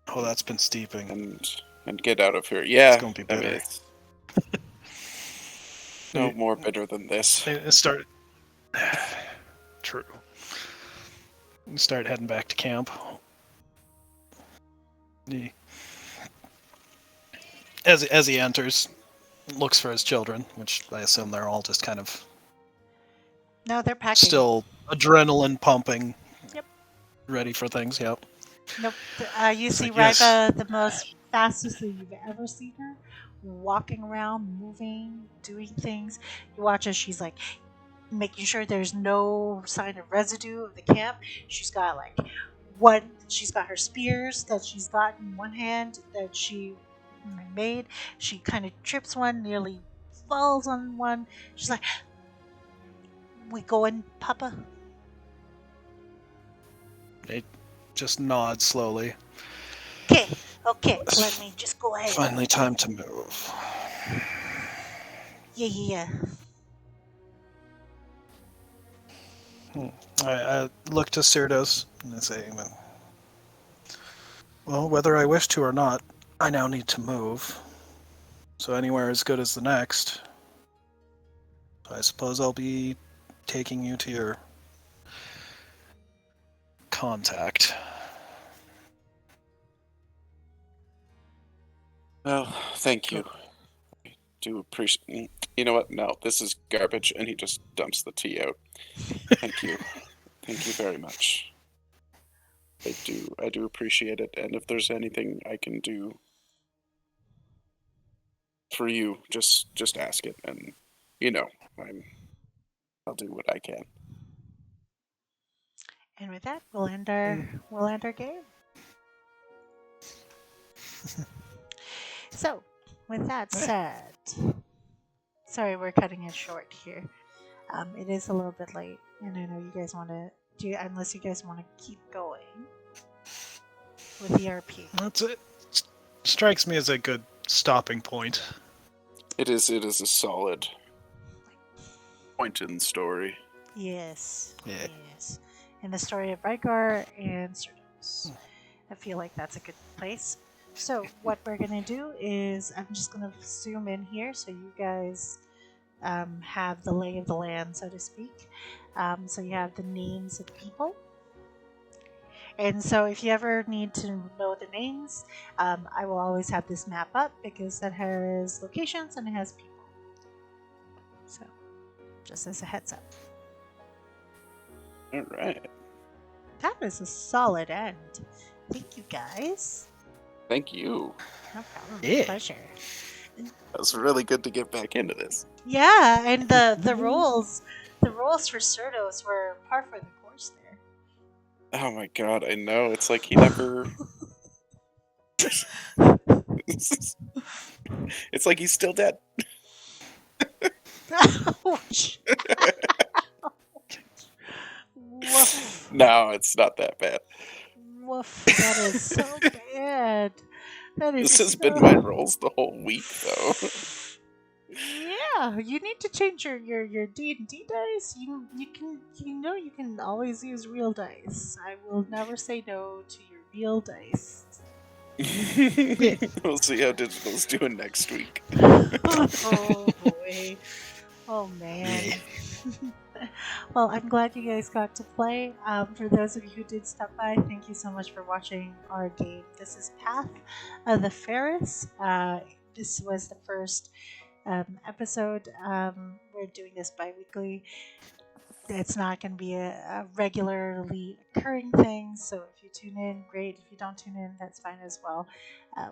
Oh, that's been steeping. And get out of here. Yeah, it's gonna be bitter. I mean, it's no more bitter than this. True. You start heading back to camp. As he enters, looks for his children, which I assume they're all just kind of No, they're packing. still adrenaline pumping. Yep. Ready for things. Yep. Nope. You see like, Ryba, the most fastest that you've ever seen her, walking around, moving, doing things. You watch as she's like making sure there's no sign of residue of the camp. She's got she's got her spears that she's got in one hand that she made. She kind of trips one, nearly falls on one. She's like, "We going, Papa?" They just nod slowly. Okay, let me just go ahead. Finally time to move. Yeah. I look to Cyrdos and I say, well, whether I wish to or not, I now need to move. So anywhere as good as the next. I suppose I'll be taking you to your contact. Well, thank you. I do appreciate. You know what? No, this is garbage, and he just dumps the tea out. Thank you. Thank you very much. I do appreciate it, and if there's anything I can do for you, just ask it, and I'll do what I can. And with that, we'll end our game. So, with that said, sorry we're cutting it short here. It is a little bit late, and I know you guys want to do, unless you guys want to keep going with the RP. That's it. Strikes me as a good stopping point. It is a solid point in the story. Yes. Yeah. Yes. In the story of Rygar and Cerdos. I feel like that's a good place. So what we're going to do is I'm just going to zoom in here so you guys have the lay of the land, so to speak. So you have the names of people. And so if you ever need to know the names, I will always have this map up because that has locations and it has people. So just as a heads up. All right. That is a solid end. Thank you guys. Thank you. No problem. Yeah. Pleasure. It was really good to get back into this. Yeah, and the rolls for Cerdos were par for the course there. Oh my god, I know. It's like he never. It's like he's still dead. Ouch. Woof. No, it's not that bad. Woof. That is so bad. That is This has so... been my rolls the whole week, though. Yeah, you need to change your D&D dice. You can always use real dice. I will never say no to your real dice. We'll see how digital's doing next week. Oh boy. Oh man. Yeah. Well, I'm glad you guys got to play. For those of you who did stop by, thank you so much for watching our game. This is Path of the Ferus. This was the first episode. We're doing this bi-weekly. It's not going to be a regularly occurring thing, so if you tune in, great. If you don't tune in, that's fine as well.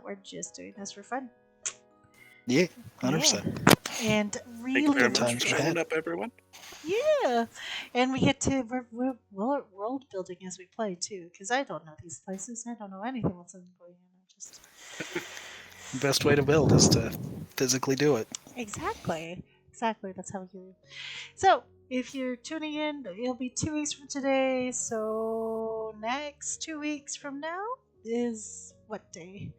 We're just doing this for fun. Yeah, 100%. Yeah. And Thank you really, very Good much times for ahead. showing up, everyone. yeah. And we get to we're world building as we play too, because I don't know these places. I don't know anything what's going on. I'm just Best way to build is to physically do it. exactly. That's how we do it. So if you're tuning in, it'll be 2 weeks from today. So next 2 weeks from now is what day?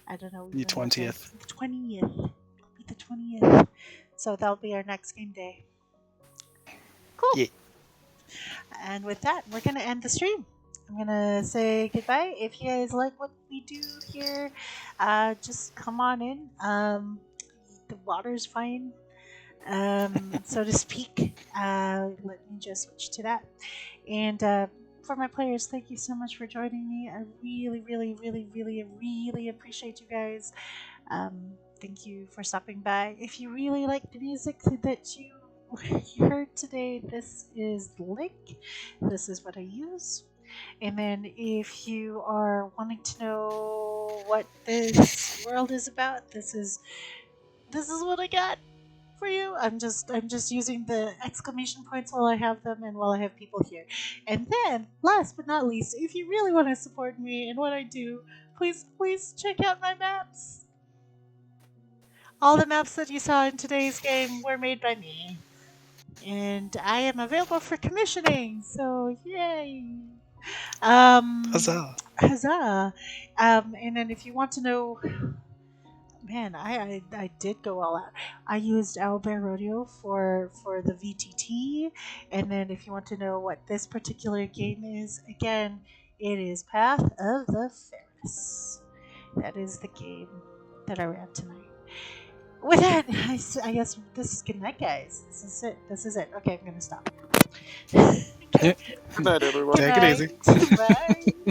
I don't know. The 20th. The 20th. It'll be the 20th. So that'll be our next game day. Cool. Yeah. And with that, we're gonna end the stream. I'm gonna say goodbye. If you guys like what we do here, just come on in. The water's fine, so to speak. Let me just switch to that. And for my players, thank you so much for joining me. I really, really, really, really, really appreciate you guys. Thank you for stopping by. If you really like the music that you heard today, this is the link. This is what I use. And then if you are wanting to know what this world is about, this is what I got for you. I'm just using the exclamation points while I have them and while I have people here. And then last but not least, if you really want to support me and what I do, please check out my maps. All the maps that you saw in today's game were made by me. And I am available for commissioning, so yay! Huzzah! Huzzah! And then if you want to know, man, I did go all out. I used Owlbear Rodeo for the VTT, and then if you want to know what this particular game is, again, it is Path of the Ferus. That is the game that I ran tonight. With that, I guess this is good night, guys. This is it. Okay, I'm gonna stop. Good night, everyone. Take it easy. Bye.